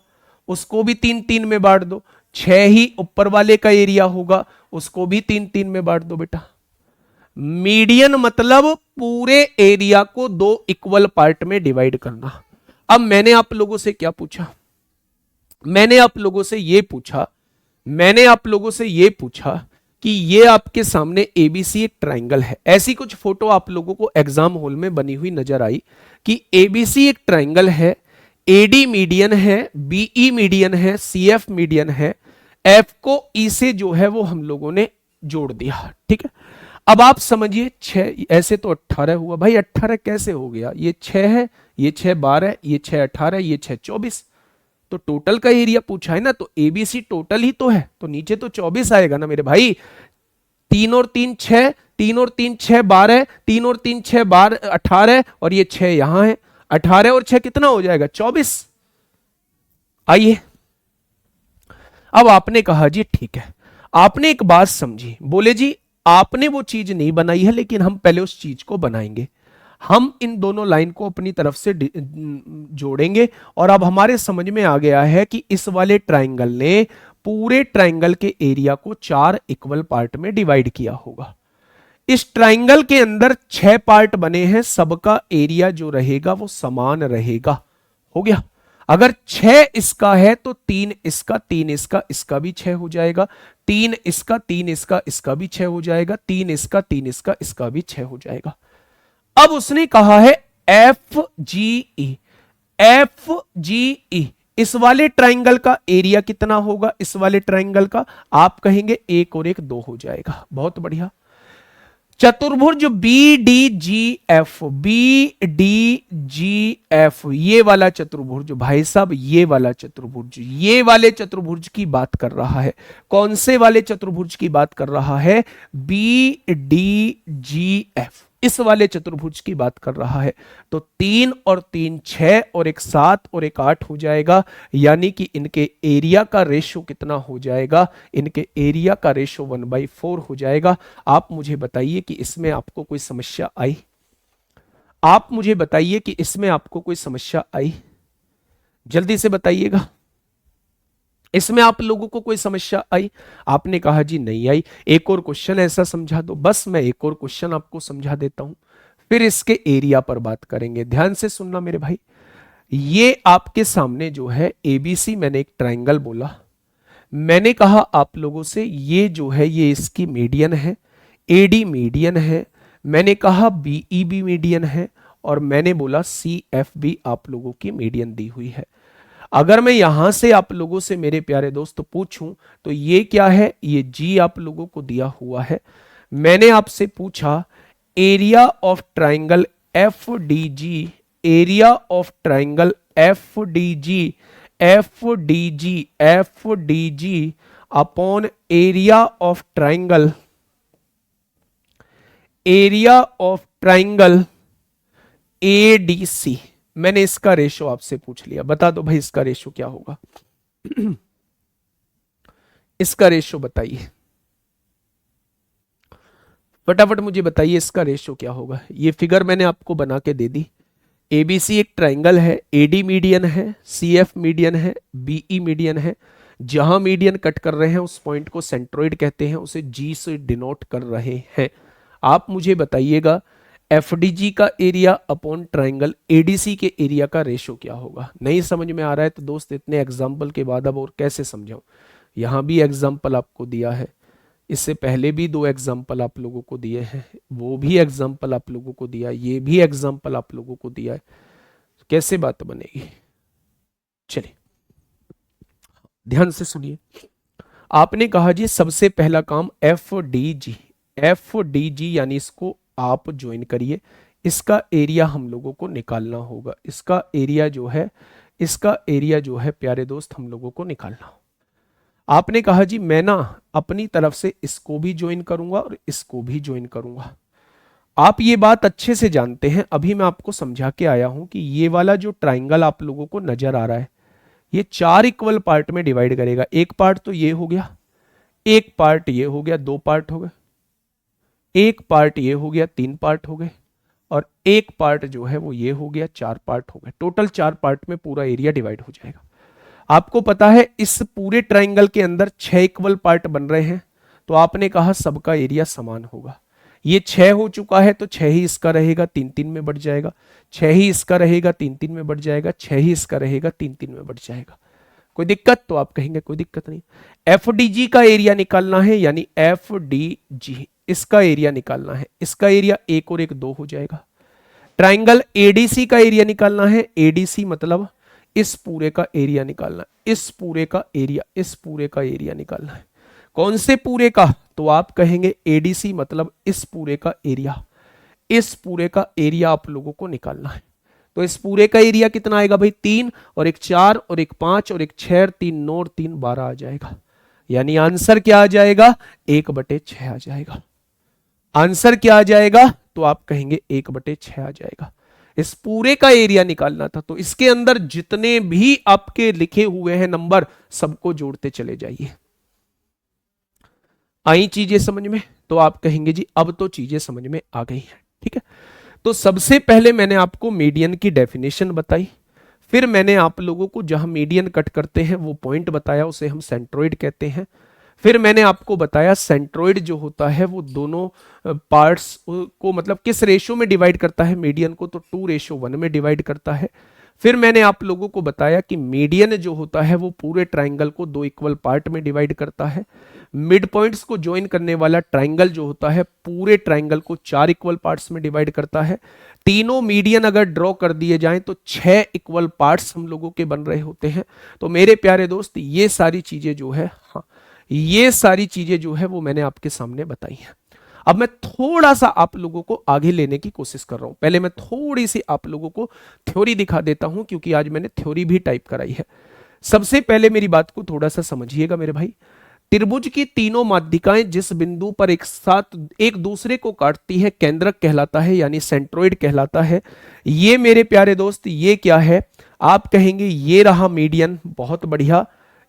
उसको भी 3 3 में बांट दो। 6 ही ऊपर वाले का एरिया होगा, उसको भी 3 3 में बांट दो बेटा। मीडियन मतलब पूरे एरिया को 2 इक्वल पार्ट में डिवाइड करना। अब मैंने आप लोगों से क्या पूछा, मैंने आप लोगों से ये पूछा, मैंने आप लोगों से ये पूछा कि ये आपके सामने एबीसी एक ट्राइंगल है। ऐसी कुछ फोटो आप लोगों को एग्जाम हॉल में बनी हुई नजर आई कि एबीसी एक ट्राइंगल है, एडी मीडियन है, बीई मीडियन है, सीएफ मीडियन है, एफ को ई से जो है वो हम लोगों ने जोड़ दिया। ठीक है, अब आप समझिए 6 ऐसे तो 18 हुआ भाई, 18 कैसे हो गया, ये 6 है, ये 6 12, ये 6 18, ये 6 24, तो टोटल का एरिया पूछा है ना, तो एबीसी टोटल ही तो है, तो नीचे तो 24 आएगा ना मेरे भाई। 3 और 3 6, 3 और 3 6 12, 3 और 3 6 12 18, और ये 6 यहां है, 18 और 6 कितना हो जाएगा 24। आइए, अब आपने कहा जी ठीक है, आपने एक बात समझी, बोले जी आपने वो चीज नहीं बनाई है, लेकिन हम पहले उस चीज को बनाएंगे। हम इन दोनों लाइन को अपनी तरफ से जोड़ेंगे, और अब हमारे समझ में आ गया है कि इस वाले ट्राइंगल ने पूरे ट्राइंगल के एरिया को 4 इक्वल पार्ट में डिवाइड किया होगा। इस ट्राइंगल के अंदर 6 पार्ट बने हैं, सबका एरिया जो रहेगा वो समान रहेगा। हो गया, अगर 6 इसका है तो 3 इसका, 3 इसका, इसका भी 6 हो जाएगा, 3 इसका, 3 इसका, इसका भी 6 हो जाएगा, 3 इसका, 3 इसका, इसका भी 6 हो जाएगा। अब उसने कहा है एफ जी ई, एफ जी ई, इस वाले ट्राइंगल का एरिया कितना होगा, इस वाले ट्राइंगल का, आप कहेंगे 1 और 1 2 हो जाएगा। बहुत बढ़िया। चतुर्भुज B D G F, B D G F, ये वाला चतुर्भुज भाई साहब, ये वाला चतुर्भुज, ये वाले चतुर्भुज की बात कर रहा है। कौन से वाले चतुर्भुज की बात कर रहा है, बी डी जी एफ, इस वाले चतुर्भुज की बात कर रहा है। तो 3 और 3 6, और 1 7 और 1 8 हो जाएगा, यानी कि इनके एरिया का रेशो कितना हो जाएगा, इनके एरिया का रेशो 1/4 हो जाएगा। आप मुझे बताइए कि इसमें आपको कोई समस्या आई, आप मुझे बताइए कि इसमें आपको कोई समस्या आई, जल्दी से बताइएगा, इसमें आप लोगों को कोई समस्या आई। आपने कहा जी नहीं आई, एक और क्वेश्चन ऐसा समझा दो। बस मैं एक और क्वेश्चन आपको समझा देता हूं, फिर इसके एरिया पर बात करेंगे। ध्यान से सुनना मेरे भाई, ये आपके सामने जो है एबीसी, मैंने एक ट्राइंगल बोला, मैंने कहा आप लोगों से ये जो है ये इसकी मीडियन है, एडी मीडियन है, मैंने कहा बीई भी मीडियन है, और मैंने बोला सी एफ भी आप लोगों की मीडियन दी हुई है। अगर मैं यहां से आप लोगों से मेरे प्यारे दोस्त पूछूं तो ये क्या है, ये जी आप लोगों को दिया हुआ है। मैंने आपसे पूछा area of triangle F D G, area of triangle F D G, F D G, F D G upon area of triangle, area of triangle A D C. मैंने इसका रेशो आपसे पूछ लिया, बता दो भाई इसका रेशो क्या होगा। इसका रेशो बताइए, फटाफट मुझे बताइए इसका रेशो क्या होगा। ये फिगर मैंने आपको बना के दे दी, एबीसी एक ट्राइंगल है, एडी मीडियन है, सीएफ मीडियन है, बीई मीडियन है। जहां मीडियन कट कर रहे हैं उस पॉइंट को सेंट्रोइड कहते हैं, उसे जी से डिनोट कर रहे हैं। आप मुझे बताइएगा एफडीजी का एरिया अपॉन ट्राइंगल एडीसी के एरिया का रेशो क्या होगा। नहीं समझ में आ रहा है तो दोस्त इतने एग्जाम्पल के बाद अब और कैसे समझाऊं। यहां भी एग्जाम्पल आपको दिया है, इससे पहले भी दो एग्जाम्पल आप लोगों को दिए हैं, वो भी एग्जाम्पल आप लोगों को दिया है, ये भी एग्जाम्पल आप लोगों को दिया है। कैसे बात बनेगी, चलिए ध्यान से सुनिए। आपने कहा जी सबसे पहला काम F D G, F D जी यानी इसको आप ज्वाइन करिए, इसका एरिया हम लोगों को निकालना होगा। इसका एरिया जो है, इसका एरिया जो है प्यारे दोस्त हम लोगों को निकालना हो। आपने कहा जी मैं ना अपनी तरफ से इसको भी ज्वाइन करूंगा और इसको भी ज्वाइन करूंगा। आप ये बात अच्छे से जानते हैं, अभी मैं आपको समझा के आया हूं कि ये वाला जो ट्राइंगल आप लोगों को नजर आ रहा है ये चार इक्वल पार्ट में डिवाइड करेगा। एक पार्ट तो ये हो गया, एक पार्ट ये हो गया, दो पार्ट हो गए, एक पार्ट ये हो गया, तीन पार्ट हो गए, और एक पार्ट जो है वो ये हो गया, चार पार्ट हो गए। टोटल चार पार्ट में पूरा एरिया डिवाइड हो जाएगा। आपको पता है इस पूरे ट्राइंगल के अंदर छह इक्वल पार्ट बन रहे हैं, तो आपने कहा सबका एरिया समान होगा। ये छह हो चुका है तो छह ही इसका रहेगा, तीन तीन में बढ़ जाएगा, छह ही इसका रहेगा, तीन तीन में बढ़ जाएगा, छह ही इसका रहेगा, तीन तीन में बढ़ जाएगा। कोई दिक्कत, तो आप कहेंगे कोई दिक्कत नहीं। एफ डी जी का एरिया निकालना है, यानी एफ डी जी इसका एरिया निकालना है, इसका एरिया एक और एक दो हो जाएगा। ट्राइंगल एडीसी का एरिया निकालना है, एडीसी मतलब इस पूरे का एरिया निकालना है, इस पूरे का एरिया, इस पूरे का एरिया निकालना है। कौन से पूरे का, तो आप कहेंगे एडीसी मतलब इस पूरे का एरिया, इस पूरे का एरिया आप लोगों को निकालना है। तो इस पूरे का एरिया कितना आएगा भाई, तीन और एक चार और एक पांच और एक छह, तीन नौ और तीन 12 आ जाएगा। यानी आंसर क्या आ जाएगा, 1/6 आ जाएगा। आंसर क्या आ जाएगा, तो आप कहेंगे 1/6 आ जाएगा। इस पूरे का एरिया निकालना था, तो इसके अंदर जितने भी आपके लिखे हुए हैं नंबर सबको जोड़ते चले जाइए। आई चीजें समझ में, तो आप कहेंगे जी अब तो चीजें समझ में आ गई हैं। ठीक है, तो सबसे पहले मैंने आपको मीडियन की डेफिनेशन बताई, फिर मैंने आप लोगों को जहां मीडियन कट करते हैं वो पॉइंट बताया, उसे हम सेंट्रोइड कहते हैं। फिर मैंने आपको बताया सेंट्रोइड जो होता है वो दोनों पार्ट्स को मतलब किस रेशो में डिवाइड करता है, मीडियन को तो 2:1 में डिवाइड करता है। फिर मैंने आप लोगों को बताया कि मीडियन जो होता है वो पूरे ट्राइंगल को दो इक्वल पार्ट में डिवाइड करता है। मिड पॉइंट्स को ज्वाइन करने वाला ट्राइंगल जो होता है पूरे ट्राइंगल को चार इक्वल पार्ट्स में डिवाइड करता है। तीनों मीडियन अगर ड्रॉ कर दिए जाएं तो छह इक्वल पार्ट्स हम लोगों के बन रहे होते हैं। तो मेरे प्यारे दोस्त ये सारी चीजें जो है, हाँ ये सारी चीजें जो है वो मैंने आपके सामने बताई हैं। अब मैं थोड़ा सा आप लोगों को आगे लेने की कोशिश कर रहा हूं। पहले मैं थोड़ी सी आप लोगों को थ्योरी दिखा देता हूं, क्योंकि आज मैंने थ्योरी भी टाइप कराई है। सबसे पहले मेरी बात को थोड़ा सा समझिएगा मेरे भाई। त्रिभुज की तीनों माध्यिकाएं जिस बिंदु पर एक साथ एक दूसरे को काटती है केंद्रक कहलाता है, यानी सेंट्रोइड कहलाता है। ये मेरे प्यारे दोस्त ये क्या है, आप कहेंगे ये रहा मीडियन, बहुत बढ़िया,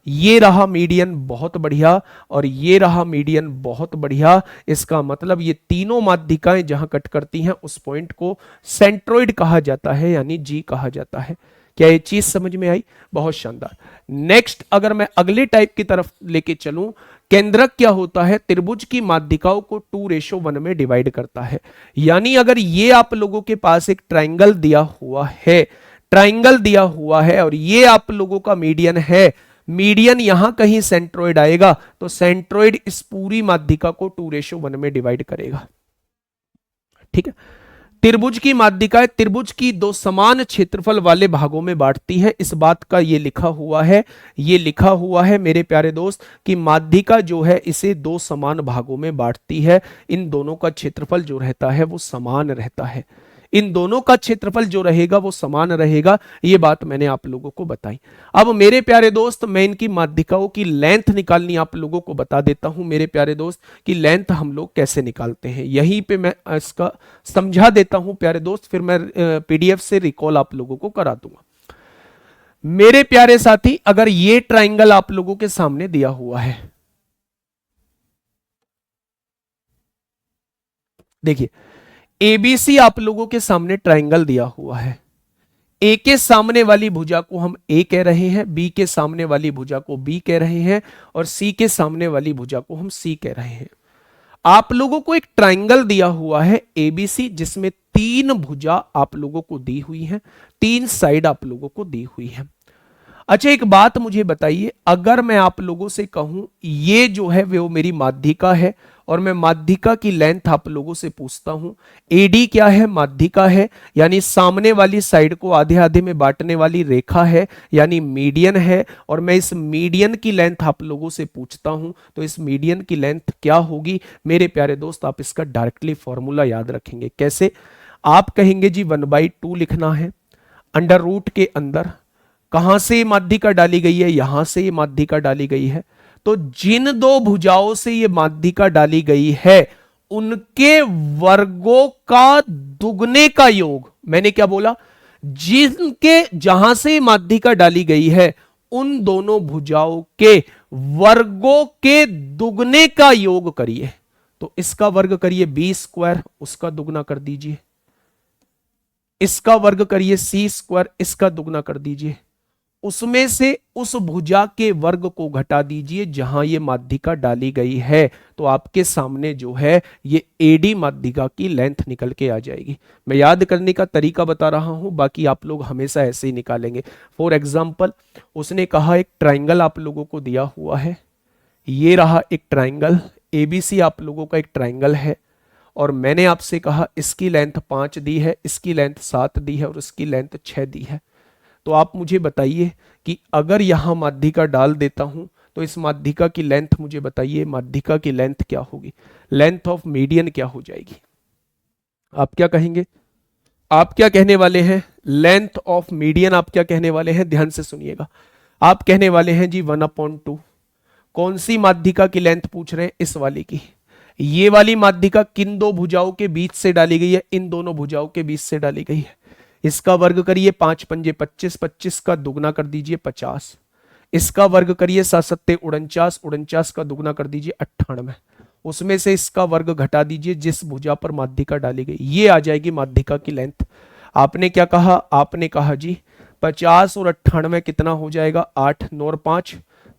ये रहा मीडियन बहुत बढ़िया, और ये रहा मीडियन बहुत बढ़िया। इसका मतलब ये तीनों माध्यिकाएं जहां कट करती हैं उस पॉइंट को सेंट्रोइड कहा जाता है, यानी जी कहा जाता है। क्या ये चीज समझ में आई, बहुत शानदार। नेक्स्ट अगर मैं अगले टाइप की तरफ लेके चलूं, केंद्रक क्या होता है, त्रिभुज की माध्यिकाओं को 2:1 में डिवाइड करता है। यानी अगर ये आप लोगों के पास एक ट्राइंगल दिया हुआ है, ट्राइंगल दिया हुआ है और ये आप लोगों का मीडियन है, मीडियन यहां कहीं सेंट्रोइड आएगा, तो सेंट्रोइड इस पूरी माध्यिका को 2:1 में डिवाइड करेगा। ठीक है, त्रिभुज की माध्यिकाएं त्रिभुज की दो समान क्षेत्रफल वाले भागों में बांटती हैं। इस बात का ये लिखा हुआ है, ये लिखा हुआ है मेरे प्यारे दोस्त कि माध्यिका जो है इसे दो समान भागों में बांटती है। इन दोनों का क्षेत्रफल जो रहता है वो समान रहता है, इन दोनों का क्षेत्रफल जो रहेगा वो समान रहेगा। ये बात मैंने आप लोगों को बताई। अब मेरे प्यारे दोस्त मैं इनकी माध्यिकाओं की लेंथ निकालनी आप लोगों को बता देता हूं मेरे प्यारे दोस्त कि लेंथ हम लोग कैसे निकालते हैं। यहीं पे मैं इसका समझा देता हूं प्यारे दोस्त, फिर मैं पीडीएफ से रिकॉल आप लोगों को करा दूंगा। मेरे प्यारे साथी अगर ये ट्राइंगल आप लोगों के सामने दिया हुआ है, देखिए एबीसी आप लोगों के सामने ट्राइंगल दिया हुआ है, ए के सामने वाली भुजा को हम ए कह रहे हैं, बी के सामने वाली भुजा को बी कह रहे हैं और सी के सामने वाली भुजा को हम सी कह रहे हैं। आप लोगों को एक ट्राइंगल दिया हुआ है एबीसी, जिसमें 3 भुजा आप लोगों को दी हुई है, 3 साइड आप लोगों को दी हुई है। अच्छा एक बात मुझे बताइए, अगर मैं आप लोगों से कहूं ये जो है वो मेरी माध्यिका है और मैं माध्यिका की लेंथ आप लोगों से पूछता हूं, एडी क्या है? माध्यिका है, यानी सामने वाली साइड को आधे आधे में बांटने वाली रेखा है, यानी मीडियन है। और मैं इस मीडियन की लेंथ आप लोगों से पूछता हूं, तो इस मीडियन की लेंथ क्या होगी? मेरे प्यारे दोस्त, आप इसका डायरेक्टली फॉर्मूला याद रखेंगे। कैसे? आप कहेंगे जी 1/2 लिखना है, अंडर रूट के अंदर कहां से माध्यिका डाली गई है? यहां से ये माध्यिका डाली गई है। तो जिन 2 भुजाओं से ये माध्यिका डाली गई है उनके वर्गों का दुगने का योग। मैंने क्या बोला? जिनके जहां से माध्यिका डाली गई है उन दोनों भुजाओं के वर्गों के दुगने का योग करिए। तो इसका वर्ग करिए b², उसका दुगना कर दीजिए। इसका वर्ग करिए c², इसका दुगना कर दीजिए। उसमें से उस भुजा के वर्ग को घटा दीजिए जहां ये माध्यिका डाली गई है, तो आपके सामने जो है ये एडी माध्यिका की लेंथ निकल के आ जाएगी। मैं याद करने का तरीका बता रहा हूं, बाकी आप लोग हमेशा ऐसे ही निकालेंगे। फॉर एग्जांपल, उसने कहा एक ट्राइंगल आप लोगों को दिया हुआ है, ये रहा एक ट्राइंगल एबीसी, आप लोगों का एक ट्राइंगल है और मैंने आपसे कहा इसकी लेंथ 5 दी है, इसकी लेंथ 7 दी है और इसकी लेंथ 6 दी है। तो आप मुझे बताइए कि अगर यहां माध्यिका डाल देता हूं तो इस माध्यिका की लेंथ मुझे बताइए, माध्यिका की लेंथ क्या होगी? लेंथ ऑफ मीडियन क्या हो जाएगी? आप क्या कहेंगे? आप क्या कहने वाले हैं? लेंथ ऑफ मीडियन आप क्या कहने वाले हैं? ध्यान से सुनिएगा। आप कहने वाले हैं जी 1/2। कौन सी माध्यिका की लेंथ पूछ रहे हैं? इस वाली की। ये वाली माध्यिका किन 2 भुजाओं के बीच से डाली गई है? इन दोनों भुजाओं के बीच से डाली गई है। इसका वर्ग करिए 5 पंजे 25, 25 का दुगना कर दीजिए 50। इसका वर्ग करिए 7 सत्ते 49, 49 का दुगना कर दीजिए 98। उसमें से इसका वर्ग घटा दीजिए जिस भुजा पर माध्यिका डाली गई, ये आ जाएगी माध्यिका की लेंथ। आपने क्या कहा? आपने कहा जी 50 और 98 कितना हो जाएगा? 8 9 और 5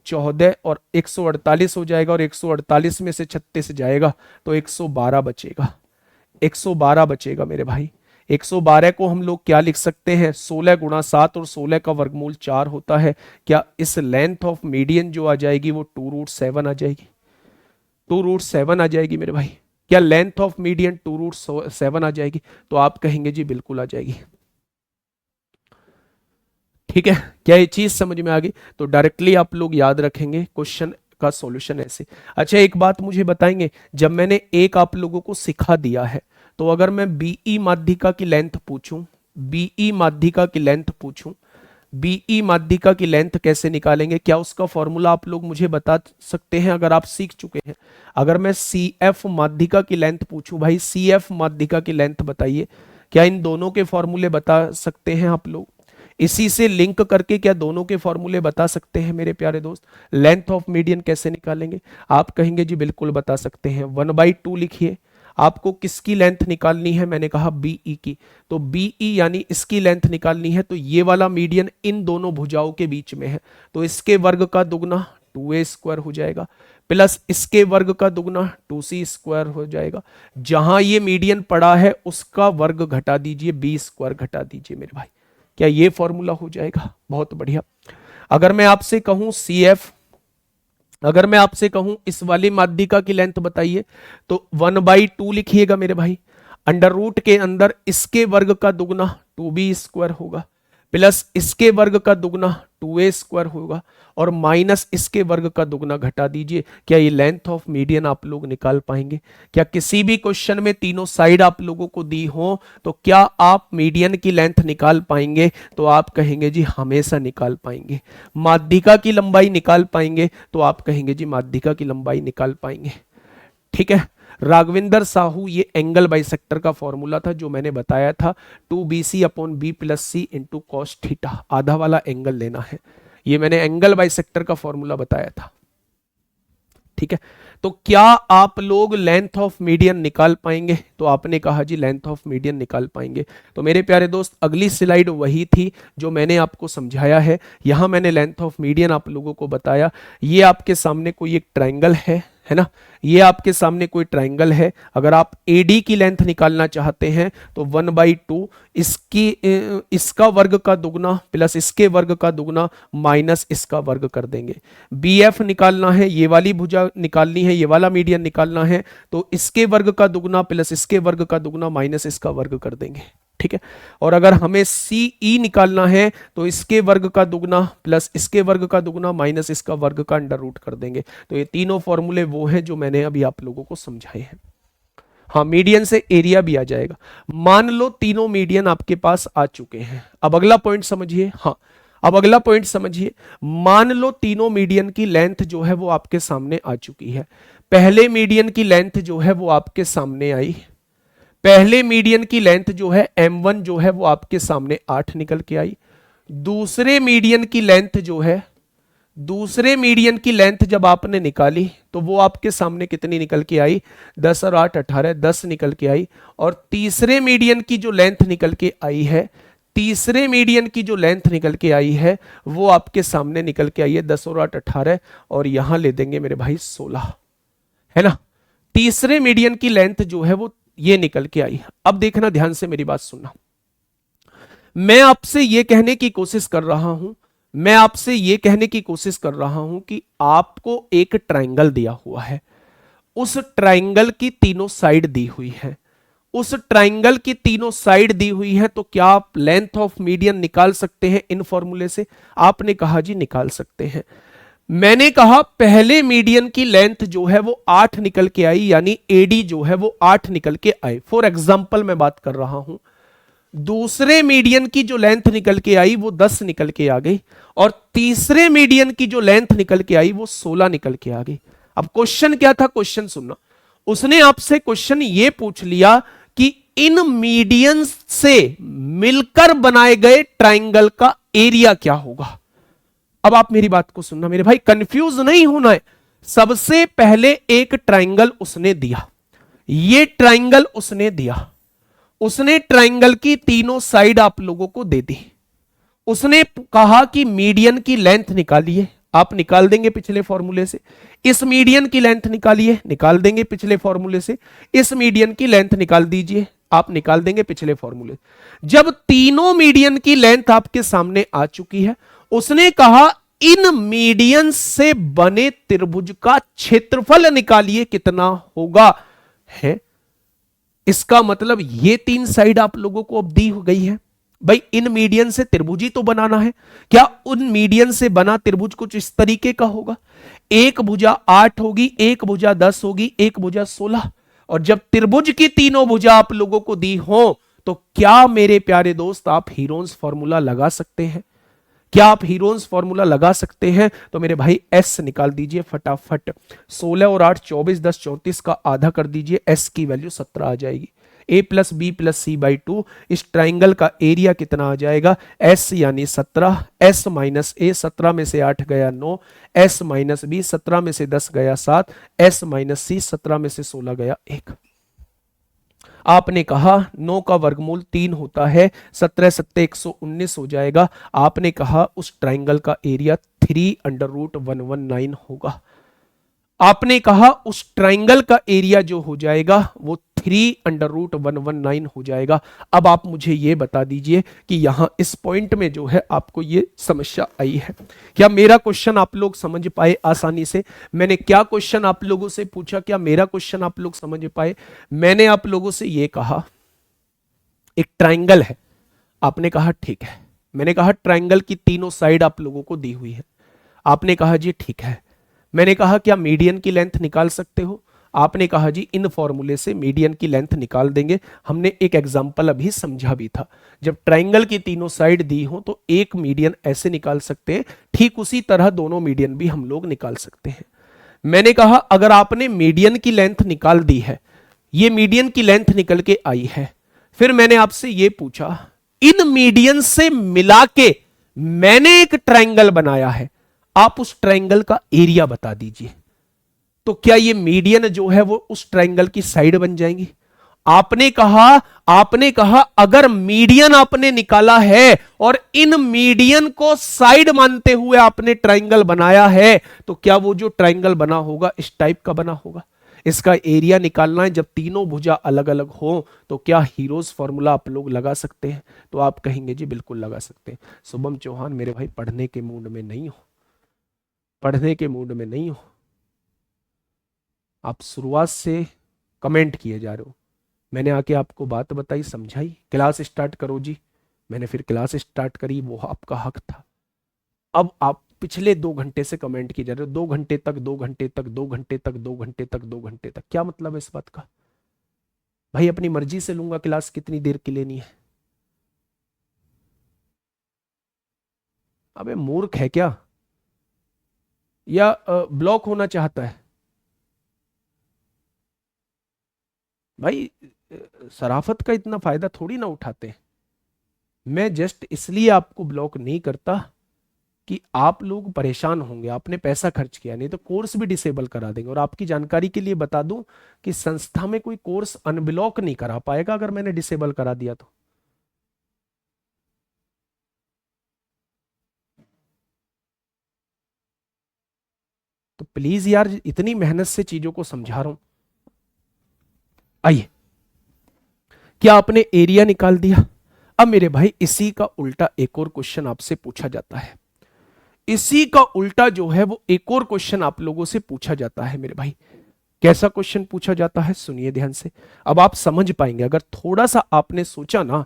14 और 148 हो जाएगा और 148 में से 36 जाएगा तो 112 बचेगा। 112 बचेगा मेरे भाई। 112 को हम लोग क्या लिख सकते हैं? 16 गुणा 7 और 16 का वर्गमूल 4 होता है। क्या इस लेंथ ऑफ मीडियन जो आ जाएगी वो 2√7 आ जाएगी? 2√7 आ जाएगी मेरे भाई। क्या लेंथ ऑफ मीडियन 2√7 आ जाएगी? तो आप कहेंगे जी बिल्कुल आ जाएगी। ठीक है, क्या ये चीज समझ में आ गई? तो डायरेक्टली आप लोग याद रखेंगे क्वेश्चन का सॉल्यूशन ऐसे। अच्छा एक बात मुझे बताएंगे, जब मैंने एक आप लोगों को सिखा दिया है तो अगर मैं बीई माध्यिका की लेंथ पूछूं, बीई माध्यिका की लेंथ पूछूं, बीई माध्यिका की लेंथ कैसे निकालेंगे? क्या उसका फॉर्मूला आप लोग मुझे बता सकते हैं अगर आप सीख चुके हैं? अगर मैं सीएफ माध्यिका की लेंथ पूछूं, भाई सीएफ माध्यिका की लेंथ बताइए, क्या इन दोनों के फॉर्मूले बता सकते हैं आप लोग? इसी से लिंक करके क्या दोनों के फॉर्मूले बता सकते हैं मेरे प्यारे दोस्त? लेंथ ऑफ मीडियन कैसे निकालेंगे? आप कहेंगे जी बिल्कुल बता सकते हैं। 1/2 लिखिए। आपको किसकी लेंथ निकालनी है? मैंने कहा बीई की। तो बीई यानी इसकी लेंथ निकालनी है, तो ये वाला मीडियन इन दोनों भुजाओं के बीच में है, तो इसके वर्ग का दुगना 2a² हो जाएगा प्लस इसके वर्ग का दुगना 2c² हो जाएगा। जहां ये मीडियन पड़ा है उसका वर्ग घटा दीजिए, b² घटा दीजिए मेरे भाई। क्या ये फॉर्मूला हो जाएगा? बहुत बढ़िया। अगर मैं आपसे कहूं CF, अगर मैं आपसे कहूं इस वाली माध्यिका की लेंथ बताइए, तो 1/2 लिखिएगा मेरे भाई। अंडर रूट के अंदर इसके वर्ग का दुगना 2b² होगा प्लस इसके वर्ग का दुगना 2a² होगा और माइनस इसके वर्ग का दुगना घटा दीजिए। क्या ये लेंथ ऑफ मीडियन आप लोग निकाल पाएंगे? क्या किसी भी क्वेश्चन में तीनों साइड आप लोगों को दी हो तो क्या आप मीडियन की लेंथ निकाल पाएंगे? तो आप कहेंगे जी हमेशा निकाल पाएंगे। माध्यिका की लंबाई निकाल पाएंगे? तो आप कहेंगे जी माध्यिका की लंबाई निकाल पाएंगे। ठीक है, राघविंदर साहू, ये एंगल बाइसेक्टर का फॉर्मूला था जो मैंने बताया था, 2bc/b + c × cos थीटा, आधा वाला एंगल लेना है। ये मैंने एंगल बाइसेक्टर का फॉर्मूला बताया था। ठीक है, तो क्या आप लोग लेंथ ऑफ मीडियन निकाल पाएंगे? तो आपने कहा जी लेंथ ऑफ मीडियन निकाल पाएंगे। तो मेरे प्यारे दोस्त अगली स्लाइड वही थी जो मैंने आपको समझाया है। यहां मैंने लेंथ ऑफ मीडियन आप लोगों को बताया। ये आपके सामने कोई एक ट्राइंगल है ना, ये आपके सामने कोई ट्राइंगल है। अगर आप एडी की लेंथ निकालना चाहते हैं तो 1/2 इसका वर्ग का दुगना प्लस इसके वर्ग का दुगना माइनस इसका वर्ग कर देंगे। बीएफ निकालना है, ये वाली भुजा निकालनी है, ये वाला मीडियन निकालना है, तो इसके वर्ग का दुगना प्लस इसके वर्ग का दुगना माइनस इसका वर्ग कर देंगे। ठीक है। और अगर हमें सीई निकालना है तो इसके वर्ग का दुगना प्लस इसके वर्ग का दुगना माइनस इसका वर्ग का अंडर रूट कर देंगे। तो ये तीनों फॉर्मूले वो हैं जो मैंने अभी आप लोगों को समझाए हैं। हाँ, मीडियन से एरिया भी आ जाएगा। मान लो तीनों मीडियन आपके पास आ चुके हैं। अब अगला पॉइंट समझिए। हाँ, अब अगला पॉइंट समझिए। मान लो तीनों मीडियन की लेंथ जो है वो आपके सामने आ चुकी है। पहले मीडियन की लेंथ जो है वो आपके सामने आई। पहले मीडियन की लेंथ जो है m1 जो है वो आपके सामने 8 निकल के आई। दूसरे मीडियन की लेंथ जो है, दूसरे मीडियन की लेंथ जब आपने निकाली तो वो आपके सामने कितनी निकल के आई? 10 और 8 18, 10 निकल के आई। और तीसरे मीडियन की जो लेंथ निकल के आई है, तीसरे मीडियन की जो लेंथ निकल के आई है वो आपके सामने निकल के आई है 10 और 8 18, और यहां ले देंगे मेरे भाई 16, है ना। तीसरे मीडियन की लेंथ जो है वो ये निकल के आई। अब देखना, ध्यान से मेरी बात सुनना। मैं आपसे ये कहने की कोशिश कर रहा हूं, मैं आपसे ये कहने की कोशिश कर रहा हूं कि आपको एक ट्राइंगल दिया हुआ है, उस ट्राइंगल की तीनों साइड दी हुई है, उस ट्राइंगल की तीनों साइड दी हुई है, तो क्या आप लेंथ ऑफ मीडियन निकाल सकते हैं इन फॉर्मूले से? आपने कहा जी निकाल सकते हैं। मैंने कहा पहले मीडियन की लेंथ जो है वो 8 निकल के आई, यानी एडी जो है वो 8 निकल के आए। फॉर एग्जाम्पल मैं बात कर रहा हूं। दूसरे मीडियन की जो लेंथ निकल के आई वो 10 निकल के आ गई, और तीसरे मीडियन की जो लेंथ निकल के आई वो 16 निकल के आ गई। अब क्वेश्चन क्या था? क्वेश्चन सुनना। उसने आपसे क्वेश्चन ये पूछ लिया कि इन मीडियन से मिलकर बनाए गए ट्राइंगल का एरिया क्या होगा। अब आप मेरी बात को सुनना मेरे भाई, कंफ्यूज नहीं होना है। सबसे पहले एक ट्राइंगल उसने दिया, ये ट्राइंगल उसने दिया, उसने ट्राइंगल की तीनों साइड आप लोगों को दे दी। उसने कहा कि मीडियन की लेंथ निकालिए, आप निकाल देंगे पिछले फॉर्मूले से। इस मीडियन की लेंथ निकालिए, निकाल देंगे पिछले फॉर्मूले से। इस मीडियन की लेंथ निकाल दीजिए, आप निकाल देंगे पिछले फॉर्मूले। जब तीनों मीडियन की लेंथ आपके सामने आ चुकी है, उसने कहा इन मीडियन से बने त्रिभुज का क्षेत्रफल निकालिए कितना होगा। है इसका मतलब ये तीन साइड आप लोगों को अब दी हो गई है। भाई इन मीडियन से त्रिभुज ही तो बनाना है। क्या उन मीडियन से बना त्रिभुज कुछ इस तरीके का होगा? एक भुजा 8 होगी, एक भुजा 10 होगी, एक भुजा 16। और जब त्रिभुज की तीनों भुजा आप लोगों को दी हो तो क्या मेरे प्यारे दोस्त आप हीरोन्स फॉर्मूला लगा सकते हैं? क्या आप हीरोन्स फॉर्मूला लगा सकते हैं? तो मेरे भाई एस निकाल दीजिए फटाफट। 16 और 8 24, 10 34 का आधा कर दीजिए, एस की वैल्यू 17 आ जाएगी। a plus B plus C by 2, इस ट्राइंगल का एरिया कितना आ जाएगा? s यानी 17, s माइनस ए, 17 में से 8 गया 9, s माइनस बी, 17 में से 10 गया 7, s माइनस सी, 17 में से 16 गया 1। आपने कहा 9 का वर्गमूल 3 होता है, 17 सत्ते 119 हो जाएगा। आपने कहा उस ट्राइंगल का एरिया 3√119 होगा। आपने कहा उस ट्राइंगल का एरिया जो हो जाएगा वो 3√119 हो जाएगा। अब आप मुझे ये बता दीजिए कि यहां इस पॉइंट में जो है आपको ये समस्या आई है। क्या मेरा क्वेश्चन आप लोग समझ पाए आसानी से? मैंने क्या क्वेश्चन आप लोगों से पूछा, क्या मेरा क्वेश्चन आप लोग समझ पाए? मैंने आप लोगों से ये कहा एक ट्राइंगल है, आपने कहा ठीक है। मैंने कहा ट्राइंगल की तीनों साइड आप लोगों को दी हुई है, आपने कहा जी ठीक है। मैंने कहा क्या मीडियन की लेंथ निकाल सकते हो? आपने कहा जी इन फॉर्मूले से मीडियन की लेंथ निकाल देंगे। हमने एक एग्जांपल अभी समझा भी था, जब ट्राइंगल की तीनों साइड दी हो तो एक मीडियन ऐसे निकाल सकते हैं, ठीक उसी तरह दोनों मीडियन भी हम लोग निकाल सकते हैं। मैंने कहा अगर आपने मीडियन की लेंथ निकाल दी है, ये मीडियन की लेंथ निकल के आई है, फिर मैंने आपसे ये पूछा इन मीडियन से मिला के मैंने एक ट्राइंगल बनाया है, आप उस ट्राइंगल का एरिया बता दीजिए। तो क्या ये मीडियन जो है वो उस ट्राइंगल की साइड बन जाएंगी? आपने कहा अगर मीडियन आपने निकाला है और इन मीडियन को साइड मानते हुए आपने ट्राइंगल बनाया है, तो क्या वो जो ट्राइंगल बना होगा इस टाइप का बना होगा? इसका एरिया निकालना है, जब तीनों भुजा अलग अलग हो, तो क्या हीरोज फॉर्मूला आप लोग लगा सकते हैं? तो आप कहेंगे जी बिल्कुल लगा सकते हैं। शुभम चौहान मेरे भाई पढ़ने के मूड में नहीं हो, पढ़ने के मूड में नहीं हो, आप शुरुआत से कमेंट किए जा रहे हो। मैंने आके आपको बात बताई, समझाई, क्लास स्टार्ट करो जी, मैंने फिर क्लास स्टार्ट करी, वो आपका हक था। अब आप पिछले 2 घंटे से कमेंट किए जा रहे हो, 2 घंटे तक, 2 घंटे तक, 2 घंटे तक, 2 घंटे तक, 2 घंटे तक, क्या मतलब है इस बात का? भाई अपनी मर्जी से लूंगा क्लास, कितनी देर की लेनी है? अबे मूर्ख है क्या, या ब्लॉक होना चाहता है? भाई शराफत का इतना फायदा थोड़ी ना उठाते हैं। मैं जस्ट इसलिए आपको ब्लॉक नहीं करता कि आप लोग परेशान होंगे, आपने पैसा खर्च किया, नहीं तो कोर्स भी डिसेबल करा देंगे। और आपकी जानकारी के लिए बता दूं कि संस्था में कोई कोर्स अनब्लॉक नहीं करा पाएगा अगर मैंने डिसेबल करा दिया तो प्लीज यार, इतनी मेहनत से चीजों को समझा रहा हूं। आइए, क्या आपने एरिया निकाल दिया? अब मेरे भाई इसी का उल्टा एक और क्वेश्चन आपसे पूछा जाता है। इसी का उल्टा जो है वो एक और क्वेश्चन आप लोगों से पूछा जाता है मेरे भाई। कैसा क्वेश्चन पूछा जाता है, सुनिए ध्यान से। अब आप समझ पाएंगे, अगर थोड़ा सा आपने सोचा ना,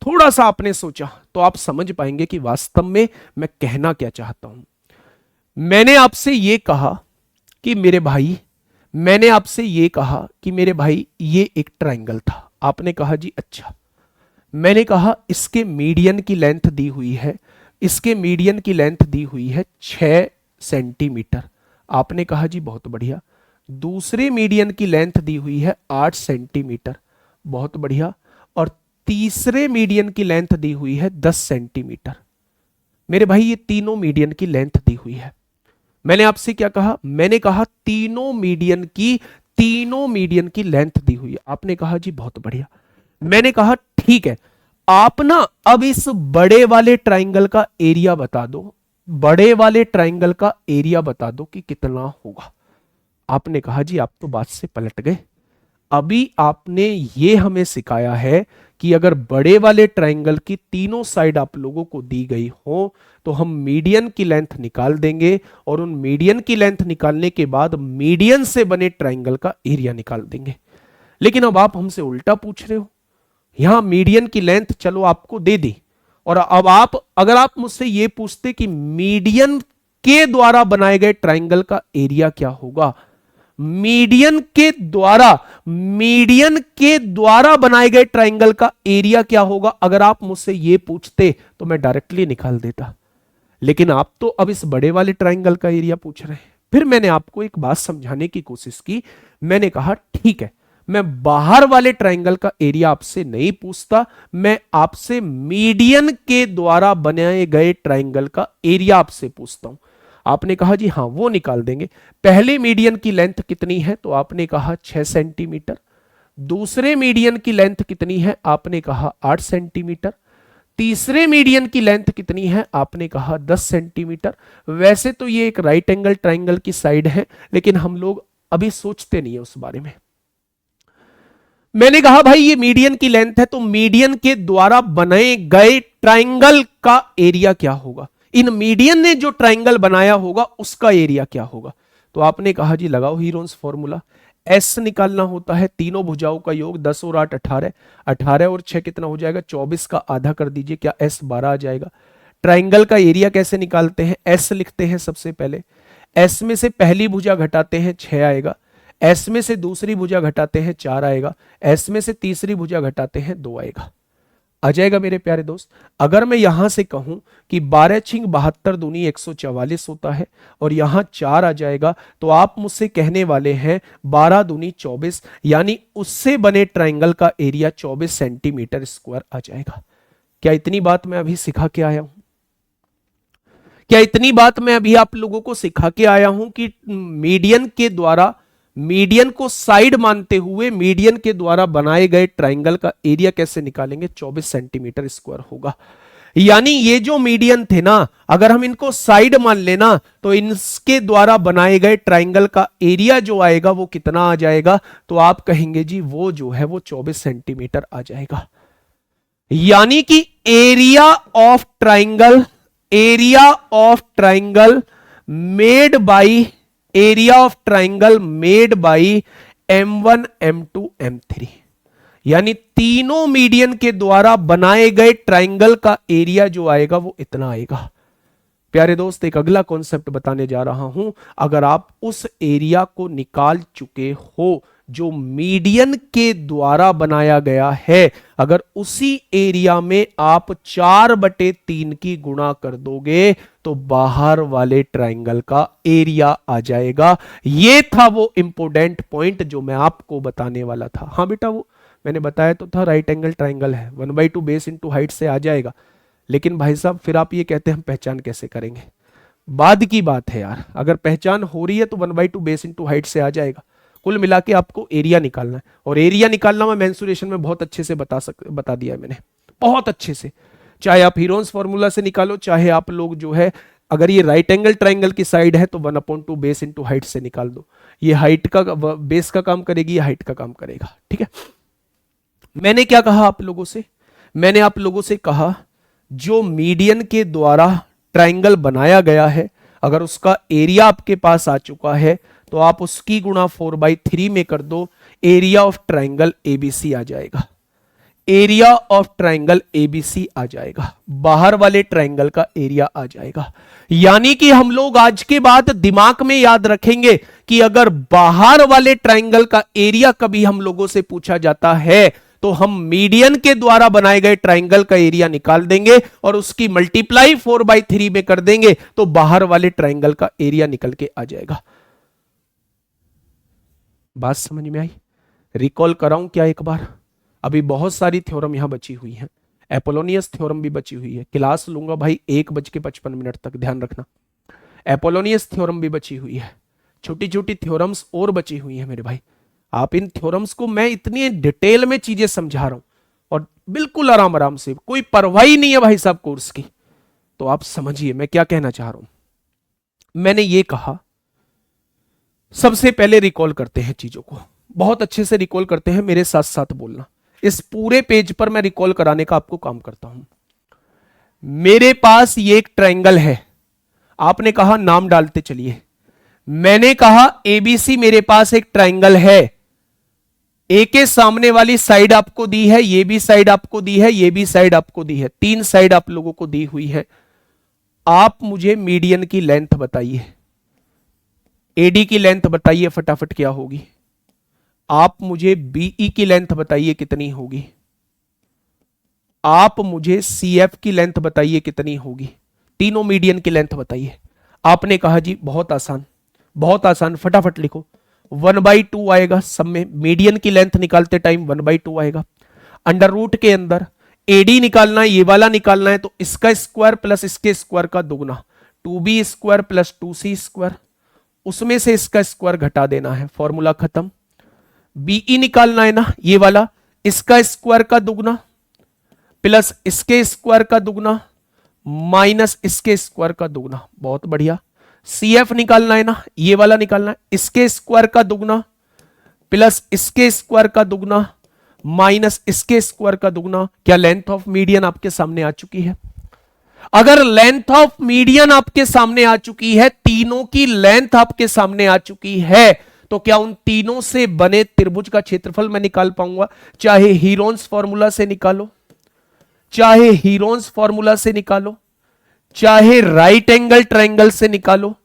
थोड़ा सा आपने सोचा, तो आप समझ पाएंगे कि वास्तव में मैं कहना क्या चाहता हूं। मैंने आपसे यह कहा कि मेरे भाई, मैंने आपसे यह कहा कि मेरे भाई ये एक ट्राइंगल था। आपने कहा जी अच्छा। मैंने कहा इसके मीडियन की लेंथ दी हुई है, इसके मीडियन की लेंथ दी हुई है 6 सेंटीमीटर। आपने कहा जी बहुत बढ़िया। दूसरे मीडियन की लेंथ दी हुई है 8 सेंटीमीटर। बहुत बढ़िया। और तीसरे मीडियन की लेंथ दी हुई है 10 सेंटीमीटर। मेरे भाई ये तीनों मीडियन की लेंथ दी हुई है। मैंने आपसे क्या कहा? मैंने कहा तीनों मीडियन की लेंथ दी हुई है। आपने कहा जी बहुत बढ़िया। मैंने कहा ठीक है, आप ना अब इस बड़े वाले ट्राइंगल का एरिया बता दो, बड़े वाले ट्राइंगल का एरिया बता दो कि कितना होगा। आपने कहा जी आप तो बात से पलट गए। अभी आपने ये हमें सिखाया है कि अगर बड़े वाले ट्राइंगल की तीनों साइड आप लोगों को दी गई हो तो हम मीडियन की लेंथ निकाल देंगे, और उन मीडियन की लेंथ निकालने के बाद मीडियन से बने ट्राइंगल का एरिया निकाल देंगे। लेकिन अब आप हमसे उल्टा पूछ रहे हो। यहां मीडियन की लेंथ चलो आपको दे दी, और अब आप, अगर आप मुझसे यह पूछते कि मीडियन के द्वारा बनाए गए ट्राइंगल का एरिया क्या होगा, मीडियन के द्वारा बनाए गए ट्राइंगल का एरिया क्या होगा, अगर आप मुझसे यह पूछते तो मैं डायरेक्टली निकाल देता। लेकिन आप तो अब इस बड़े वाले ट्राइंगल का एरिया पूछ रहे हैं। फिर मैंने आपको एक बात समझाने की कोशिश की। मैंने कहा ठीक है, मैं बाहर वाले ट्राइंगल का एरिया आपसे नहीं पूछता, मैं आपसे मीडियन के द्वारा बनाए गए ट्राइंगल का एरिया आपसे पूछता हूं। आपने कहा जी हां वो निकाल देंगे। पहले मीडियन की लेंथ कितनी है? तो आपने कहा 6 सेंटीमीटर। दूसरे मीडियन की लेंथ कितनी है? आपने कहा 8 सेंटीमीटर। तीसरे मीडियन की लेंथ कितनी है? आपने कहा 10 सेंटीमीटर। वैसे तो ये एक राइट एंगल ट्राइंगल की साइड है, लेकिन हम लोग अभी सोचते नहीं है उस बारे में। मैंने कहा भाई ये मीडियन की लेंथ है, तो मीडियन के द्वारा बनाए गए ट्राइंगल का एरिया क्या होगा, इन मीडियन ने जो ट्राइंगल बनाया होगा उसका एरिया क्या होगा। तो आपने कहा जी लगाओ हीरोन्स फॉर्मूला। एस निकालना होता है तीनों भुजाओं का योग, 10 और 8 18, 18 और 6 कितना हो जाएगा? 24 का आधा कर दीजिए, क्या एस 12 आ जाएगा। ट्राइंगल का एरिया कैसे निकालते हैं? एस लिखते हैं सबसे पहले, एस में से पहली भुजा घटाते हैं 6 आएगा, एस में से दूसरी भुजा घटाते हैं 4 आएगा, एस में से तीसरी भुजा घटाते हैं 2 आएगा। आ जाएगा मेरे प्यारे दोस्त। अगर मैं यहां से कहूं कि 12 छिंग 72 दूनी 144 होता है और यहां 4 आ जाएगा, तो आप मुझसे कहने वाले हैं 12 दूनी 24, यानी उससे बने ट्राइंगल का एरिया 24 सेंटीमीटर स्क्वायर आ जाएगा। क्या इतनी बात मैं अभी सिखा के आया हूं? क्या इतनी बात मैं अभी आप लोगों को सिखा के आया हूं कि मीडियन के द्वारा, मीडियन को साइड मानते हुए मीडियन के द्वारा बनाए गए ट्राइंगल का एरिया कैसे निकालेंगे? 24 सेंटीमीटर स्क्वायर होगा। यानी ये जो मीडियन थे ना, अगर हम इनको साइड मान लेना तो इनके द्वारा बनाए गए ट्राइंगल का एरिया जो आएगा वो कितना आ जाएगा? तो आप कहेंगे जी वो जो है वो 24 सेंटीमीटर आ जाएगा। यानी कि area of triangle, area of triangle made by, area of triangle made by M1 M2 M3, यानी तीनों मीडियन के द्वारा बनाए गए ट्राइंगल का एरिया जो आएगा वो इतना आएगा। प्यारे दोस्त, एक अगला कॉन्सेप्ट बताने जा रहा हूं। अगर आप उस एरिया को निकाल चुके हो जो मीडियन के द्वारा बनाया गया है, अगर उसी एरिया में आप 4/3 की गुणा कर दोगे तो बाहर वाले ट्राइंगल का एरिया आ जाएगा। ये था वो इंपोर्टेंट पॉइंट जो मैं आपको बताने वाला था। हाँ बेटा, वो मैंने बताया तो था, राइट एंगल ट्राइंगल है, 1/2 बेस इंटू हाइट से आ जाएगा। लेकिन भाई साहब फिर आप ये कहते हैं हम पहचान कैसे करेंगे? बाद की बात है यार, अगर पहचान हो रही है तो 1/2 बेस इंटू हाइट से आ जाएगा। कुल मिला के आपको एरिया निकालना है, और एरिया निकालना मैं मेंसुरेशन में बहुत अच्छे से बता दिया है मैंने, बहुत अच्छे से। चाहे आप हीरोन्स फॉर्मूला से निकालो, चाहे आप लोग जो है, अगर ये राइट एंगल ट्राइंगल की साइड है तो 1/2 बेस इंटू हाइट से निकाल दो। ये हाइट का, बेस का काम करेगी, ये हाइट का काम करेगा। ठीक है, मैंने क्या कहा आप लोगों से? मैंने आप लोगों से कहा जो मीडियन के द्वारा ट्राइंगल बनाया गया है, अगर उसका एरिया आपके पास आ चुका है तो आप उसकी गुणा 4/3 में कर दो, एरिया ऑफ ट्राइंगल एबीसी आ जाएगा। एरिया ऑफ ट्राइंगल एबीसी आ जाएगा, बाहर वाले ट्राइंगल का एरिया आ जाएगा। यानी कि हम लोग आज के बाद दिमाग में याद रखेंगे कि अगर बाहर वाले ट्राइंगल का एरिया कभी हम लोगों से पूछा जाता है तो हम मीडियन के द्वारा बनाए गए ट्राइंगल का एरिया निकाल देंगे और उसकी मल्टीप्लाई 4/3 में कर देंगे तो बाहर वाले ट्राइंगल का एरिया निकल के आ जाएगा। बात समझ में आई? रिकॉल कराऊं क्या एक बार? अभी बहुत सारी थ्योरम यहां बची हुई हैं, एपोलोनियस थ्योरम भी बची हुई है। क्लास लूंगा भाई 1:55 तक, ध्यान रखना। एपोलोनियस थ्योरम भी बची हुई है, छोटी छोटी थ्योरम्स और बची हुई है मेरे भाई। आप इन थ्योरम्स को, मैं इतनी डिटेल में चीजें समझा रहा हूं और बिल्कुल आराम आराम से, कोई परवाह ही नहीं है भाई साहब कोर्स की। तो आप समझिए मैं क्या कहना चाह रहा हूं। मैंने ये कहा, सबसे पहले रिकॉल करते हैं चीजों को, बहुत अच्छे से रिकॉल करते हैं, मेरे साथ साथ बोलना। इस पूरे पेज पर मैं रिकॉल कराने का आपको काम करता हूं। मेरे पास ये एक ट्राइंगल है, आपने कहा नाम डालते चलिए। मैंने कहा एबीसी मेरे पास एक ट्राइंगल है, ए के सामने वाली साइड आपको दी है, ये भी साइड आपको दी है, ये भी साइड आपको दी है, 3 साइड आप लोगों को दी हुई है। आप मुझे मीडियन की लेंथ बताइए, एडी की लेंथ बताइए फटाफट क्या होगी। आप मुझे बीई की लेंथ बताइए कितनी होगी। आप मुझे सीएफ की लेंथ बताइए कितनी होगी। तीनों मीडियन की लेंथ बताइए। आपने कहा जी बहुत आसान, बहुत आसान, फटाफट लिखो। 1/2 आएगा, सब में मीडियन की लेंथ निकालते टाइम 1/2 आएगा। अंडर रूट के अंदर एडी निकालना है, ये वाला निकालना है, तो इसका स्क्वायर प्लस इसके स्क्वायर का दुगना, 2b² प्लस 2c², उसमें से इसका स्क्वायर घटा देना है, फॉर्मूला खत्म। बीई निकालना है ना, ये वाला, इसका स्क्वायर का दुगना प्लस इसके स्क्वायर का दुगना माइनस इसके स्क्वायर का दुगना, बहुत बढ़िया। सीएफ निकालना है ना, ये वाला निकालना है, इसके स्क्वायर का दुगना प्लस इसके स्क्वायर का दुगना माइनस इसके स्क्वायर का दुगना। क्या लेंथ ऑफ मीडियन आपके सामने आ चुकी है? अगर लेंथ ऑफ मीडियन आपके सामने आ चुकी है, तीनों की लेंथ आपके सामने आ चुकी है, तो क्या उन तीनों से बने त्रिभुज का क्षेत्रफल मैं निकाल पाऊंगा? चाहे हीरोन्स फॉर्मूला से निकालो, चाहे हीरोन्स फॉर्मूला से निकालो, चाहे राइट एंगल ट्राइंगल से निकालो,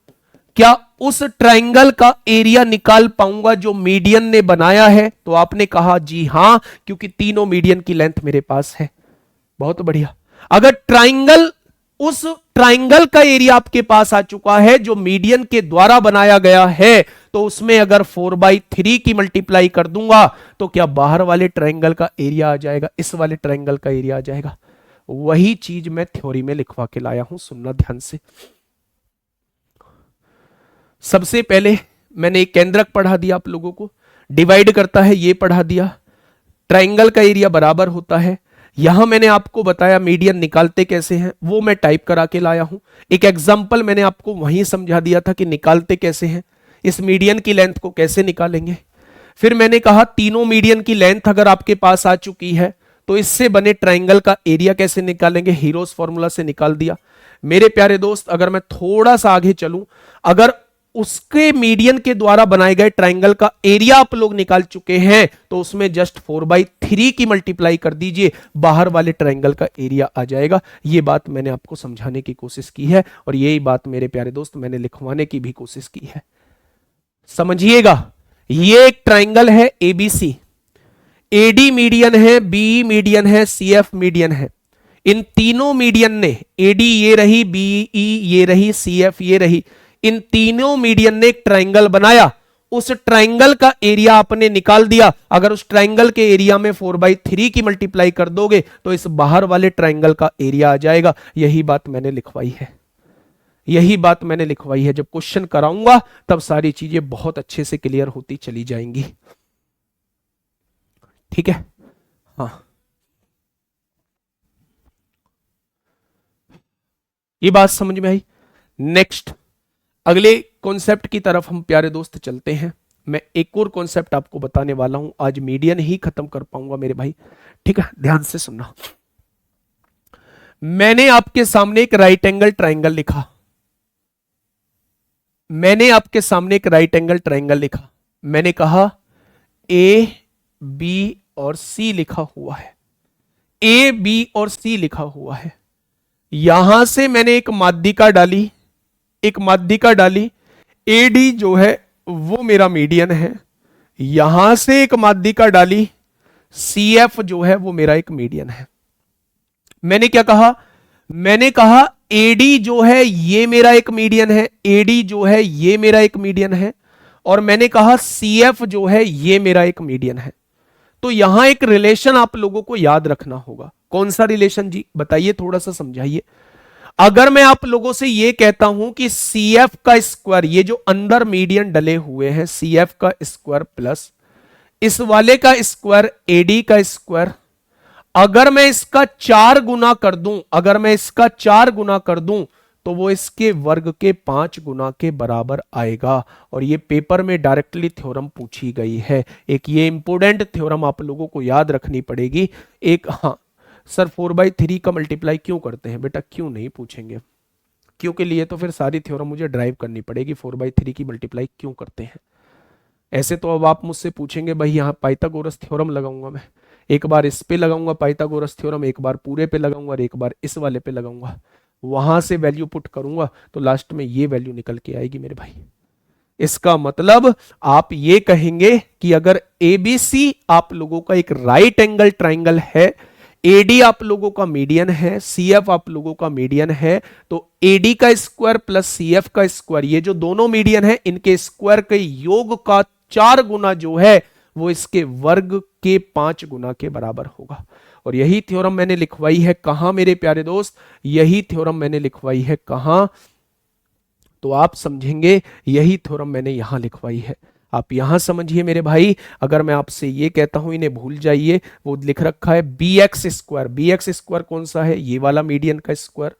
क्या उस ट्राइंगल का एरिया निकाल पाऊंगा जो मीडियन ने बनाया है? तो आपने कहा जी हां, क्योंकि तीनों मीडियन की लेंथ मेरे पास है। बहुत बढ़िया। अगर ट्राइंगल, उस ट्राइंगल का एरिया आपके पास आ चुका है जो मीडियन के द्वारा बनाया गया है, तो उसमें अगर 4/3 की मल्टीप्लाई कर दूंगा तो क्या बाहर वाले ट्राइंगल का एरिया आ जाएगा, इस वाले ट्राइंगल का एरिया आ जाएगा। वही चीज मैं थ्योरी में लिखवा के लाया हूं, सुनना ध्यान से। सबसे पहले मैंने एक केंद्रक पढ़ा दिया आप लोगों को, डिवाइड करता है ये पढ़ा दिया, ट्राइंगल का एरिया बराबर होता है। यहां मैंने आपको बताया मीडियन निकालते कैसे हैं, वो मैं टाइप करा के लाया हूं। एक एग्जांपल मैंने आपको वहीं समझा दिया था कि निकालते कैसे हैं, इस मीडियन की लेंथ को कैसे निकालेंगे। फिर मैंने कहा तीनों मीडियन की लेंथ अगर आपके पास आ चुकी है तो इससे बने ट्राइंगल का एरिया कैसे निकालेंगे, हीरोज फॉर्मूला से निकाल दिया। मेरे प्यारे दोस्त अगर मैं थोड़ा सा आगे चलूं, अगर उसके मीडियन के द्वारा बनाए गए ट्राइंगल का एरिया आप लोग निकाल चुके हैं तो उसमें जस्ट 4/3 की मल्टीप्लाई कर दीजिए, बाहर वाले ट्राइंगल का एरिया आ जाएगा। यह बात मैंने आपको समझाने की कोशिश की है और यही बात मेरे प्यारे दोस्त मैंने लिखवाने की भी कोशिश की है। समझिएगा, ये एक ट्राइंगल है एबीसी, एडी मीडियन है, बी मीडियन है, सीएफ मीडियन है। इन तीनों मीडियन ने, एडी ये रही, बीई ये रही, सीएफ ये रही, इन तीनों मीडियन ने एक ट्राइंगल बनाया। उस ट्राइंगल का एरिया आपने निकाल दिया। अगर उस ट्राइंगल के एरिया में 4/3 की मल्टीप्लाई कर दोगे तो इस बाहर वाले ट्राइंगल का एरिया आ जाएगा। यही बात मैंने लिखवाई है, यही बात मैंने लिखवाई है। जब क्वेश्चन कराऊंगा तब सारी चीजें बहुत अच्छे से क्लियर होती चली जाएंगी। ठीक है, हाँ, ये बात समझ में आई। नेक्स्ट अगले कॉन्सेप्ट की तरफ हम प्यारे दोस्त चलते हैं। मैं एक और कॉन्सेप्ट आपको बताने वाला हूं, आज मीडियन ही खत्म कर पाऊंगा मेरे भाई। ठीक है, ध्यान से सुनना। मैंने आपके सामने एक राइट एंगल ट्राइंगल लिखा, मैंने आपके सामने एक राइट एंगल ट्राइंगल लिखा। मैंने कहा ए बी और सी लिखा हुआ है, ए बी और सी लिखा हुआ है। यहां से मैंने एक माध्यिका डाली, एक माध्यिका डाली, एडी जो है वो मेरा मीडियन है। यहां से एक माध्यिका डाली, सीएफ जो है वो मेरा एक मीडियन है। मैंने क्या कहा, मैंने कहा एडी जो है ये मेरा एक मीडियन है, एडी जो है ये मेरा एक मीडियन है, और मैंने कहा सीएफ जो है ये मेरा एक मीडियन है। तो यहां एक रिलेशन आप लोगों को याद रखना होगा। कौन सा रिलेशन जी, बताइए, थोड़ा सा समझाइए। अगर मैं आप लोगों से यह कहता हूं कि सीएफ का स्क्वायर, ये जो अंदर मीडियन डले हुए हैं, सीएफ का स्क्वायर प्लस इस वाले का स्क्वायर, एडी का स्क्वायर, अगर मैं इसका 4 गुना कर दूं, अगर मैं इसका 4 गुना कर दूं तो वो इसके वर्ग के 5 गुना के बराबर आएगा। और ये पेपर में डायरेक्टली थ्योरम पूछी गई है। एक ये इंपोर्टेंट थ्योरम आप लोगों को याद रखनी पड़ेगी। एक, हाँ सर 4/3 का मल्टीप्लाई क्यों करते हैं बेटा, क्यों नहीं पूछेंगे, क्यों के लिए तो फिर सारी थ्योरम मुझे ड्राइव करनी पड़ेगी। 4/3 की मल्टीप्लाई क्यों करते हैं, ऐसे तो अब आप मुझसे पूछेंगे भाई यहाँ पाइथागोरस थ्योरम लगाऊंगा मैं, एक बार इस पे लगाऊंगा पाइथागोरस थ्योरम, एक बार पूरे पे लगाऊंगा और एक बार इस वाले पे लगाऊंगा, वहां से वैल्यू पुट करूंगा तो लास्ट में ये वैल्यू निकल के आएगी मेरे भाई। इसका मतलब आप ये कहेंगे कि अगर एबीसी आप लोगों का एक राइट एंगल ट्राइंगल है, एडी आप लोगों का मीडियन है, सीएफ आप लोगों का मीडियन है, तो एडी का स्क्वायर प्लस सीएफ का स्क्वायर, ये जो दोनों मीडियन है इनके स्क्वायर के योग का 4 गुना जो है वो इसके वर्ग के 5 गुना के बराबर होगा। और यही थ्योरम मैंने लिखवाई है कहां मेरे प्यारे दोस्त, यही थ्योरम मैंने लिखवाई है कहां, तो आप समझेंगे यही थ्योरम मैंने यहां लिखवाई है। आप यहां समझिए मेरे भाई। अगर मैं आपसे ये कहता हूं इन्हें भूल जाइए, वो लिख रखा है B X square, B X square कौन सा है, ये वाला मीडियन का square,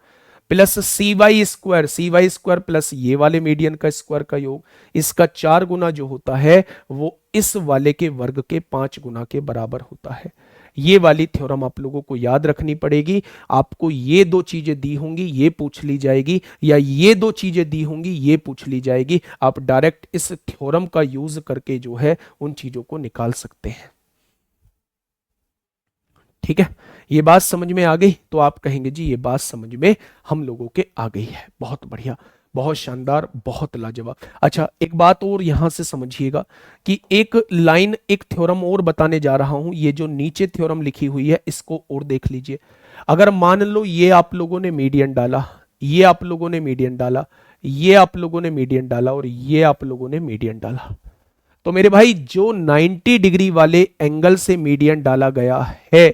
plus C Y square plus ये वाले मीडियन का स्क्वायर का योग, इसका 4 गुना जो होता है वो इस वाले के वर्ग के 5 गुना के बराबर होता है। ये वाली थ्योरम आप लोगों को याद रखनी पड़ेगी। आपको ये 2 चीजें दी होंगी ये पूछ ली जाएगी, या ये 2 चीजें दी होंगी ये पूछ ली जाएगी। आप डायरेक्ट इस थ्योरम का यूज करके जो है उन चीजों को निकाल सकते हैं। ठीक है, ये बात समझ में आ गई तो आप कहेंगे जी ये बात समझ में हम लोगों के आ गई है। बहुत बढ़िया, बहुत शानदार, बहुत लाजवाब। अच्छा एक बात और यहां से समझिएगा कि एक लाइन, एक थ्योरम और बताने जा रहा हूं। ये जो नीचे थ्योरम लिखी हुई है इसको और देख लीजिए। अगर मान लो ये आप लोगों ने मीडियन डाला, ये आप लोगों ने मीडियन डाला, ये आप लोगों ने मीडियन डाला और ये आप लोगों ने मीडियन डाला, तो मेरे भाई जो 90 डिग्री वाले एंगल से मीडियन डाला गया है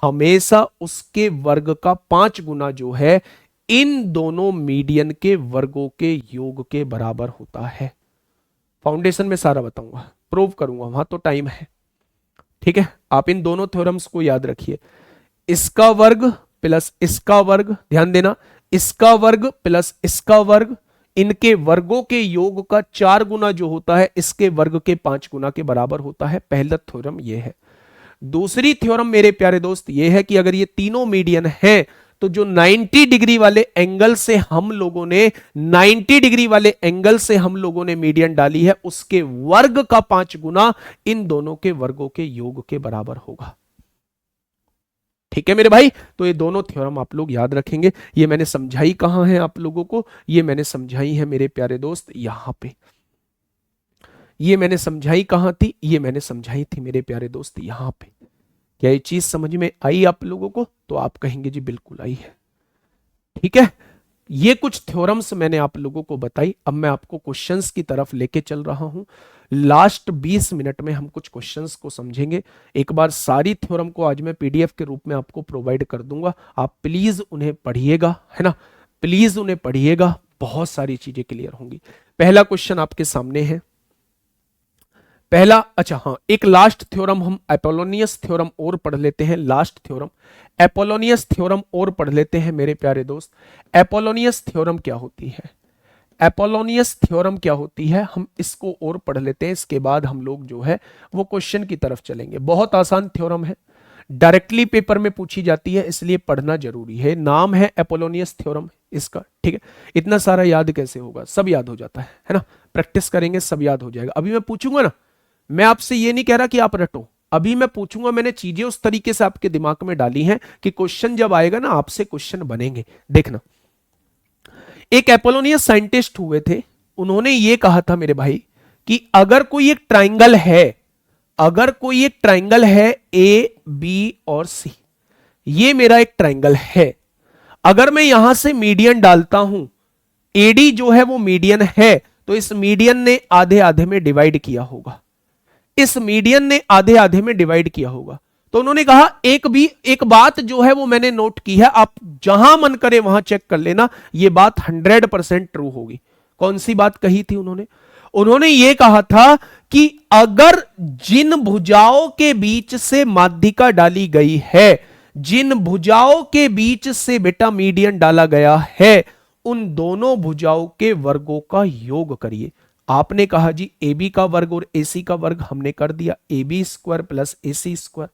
हमेशा उसके वर्ग का 5 गुना जो है इन दोनों मीडियन के वर्गों के योग के बराबर होता है। फाउंडेशन में सारा बताऊंगा, प्रूव करूंगा, वहां तो टाइम है। ठीक है, आप इन दोनों थ्योरम्स को याद रखिए। इसका वर्ग प्लस इसका वर्ग, ध्यान देना, इसका वर्ग प्लस इसका वर्ग, इनके वर्गों के योग का 4 गुना जो होता है इसके वर्ग के 5 गुना के बराबर होता है। पहला थ्योरम ये है। दूसरी थ्योरम मेरे प्यारे दोस्त ये है कि अगर ये तीनों मीडियन हैं तो जो 90 डिग्री वाले एंगल से हम लोगों ने 90 डिग्री वाले एंगल से हम लोगों ने मीडियन डाली है उसके वर्ग का 5 गुना इन दोनों के वर्गों के योग के बराबर होगा। ठीक है मेरे भाई, तो ये दोनों थ्योरम आप लोग याद रखेंगे। ये मैंने समझाई कहां है आप लोगों को, ये मैंने समझाई है मेरे प्यारे दोस्त यहां पे। ये मैंने समझाई कहां थी, ये मैंने समझाई थी मेरे प्यारे दोस्त यहां पे। क्या ये चीज समझ में आई आप लोगों को? तो आप कहेंगे जी बिल्कुल आई है। ठीक है, ये कुछ थ्योरम्स मैंने आप लोगों को बताई। अब मैं आपको क्वेश्चंस की तरफ लेके चल रहा हूं। लास्ट 20 मिनट में हम कुछ क्वेश्चंस को समझेंगे। एक बार सारी थ्योरम को आज मैं पीडीएफ के रूप में आपको प्रोवाइड कर दूंगा, आप प्लीज उन्हें पढ़िएगा, है ना, प्लीज उन्हें पढ़िएगा, बहुत सारी चीजें क्लियर होंगी। पहला क्वेश्चन आपके सामने है। पहला, अच्छा हाँ, एक लास्ट थ्योरम हम अपोलोनियस थ्योरम और पढ़ लेते हैं। लास्ट थ्योरम अपोलोनियस थ्योरम और पढ़ लेते हैं मेरे प्यारे दोस्त। अपोलोनियस थ्योरम क्या होती है, अपोलोनियस थ्योरम क्या होती है, हम इसको और पढ़ लेते हैं। इसके बाद हम लोग जो है वो क्वेश्चन की तरफ चलेंगे। बहुत आसान थ्योरम है, डायरेक्टली पेपर में पूछी जाती है, इसलिए पढ़ना जरूरी है। नाम है अपोलोनियस थ्योरम इसका। ठीक है, इतना सारा याद कैसे होगा, सब याद हो जाता है ना, प्रैक्टिस करेंगे सब याद हो जाएगा। अभी मैं पूछूंगा ना, मैं आपसे ये नहीं कह रहा कि आप रटो, अभी मैं पूछूंगा, मैंने चीजें उस तरीके से आपके दिमाग में डाली हैं कि क्वेश्चन जब आएगा ना आपसे क्वेश्चन बनेंगे। देखना, एक अपोलोनियस साइंटिस्ट हुए थे, उन्होंने ये कहा था मेरे भाई कि अगर कोई एक ट्राइंगल है, अगर कोई एक ट्राइंगल है ए बी और सी, ये मेरा एक ट्राइंगल है, अगर मैं यहां से मीडियन डालता हूं, एडी जो है वो मीडियन है, तो इस मीडियन ने आधे आधे में डिवाइड किया होगा, इस मीडियन ने आधे आधे में डिवाइड किया होगा। तो उन्होंने कहा एक बात जो है वो मैंने नोट की है, आप जहां मन करे वहां चेक कर लेना, ये बात 100% ट्रू होगी। कौन सी बात कही थी उन्होंने? उन्होंने ये कहा था कि अगर जिन भुजाओं के बीच से माध्यिका डाली गई है, जिन भुजाओं के बीच से बेटा मीडियन डाला गया है, उन दोनों भुजाओं के वर्गों का योग करिए। आपने कहा जी ए बी का वर्ग और ए सी का वर्ग, हमने कर दिया, A B square plus A C square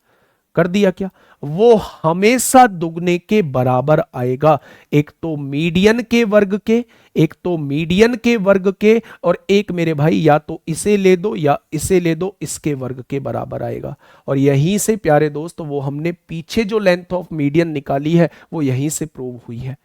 कर दिया। क्या वो हमेशा दुगने के बराबर आएगा? एक तो मीडियन के वर्ग के, एक तो मीडियन के वर्ग के, और एक मेरे भाई या तो इसे ले दो या इसे ले दो, इसके वर्ग के बराबर आएगा। और यहीं से प्यारे दोस्त वो हमने पीछे जो लेंथ ऑफ मीडियन निकाली है वो यहीं से प्रूव हुई है।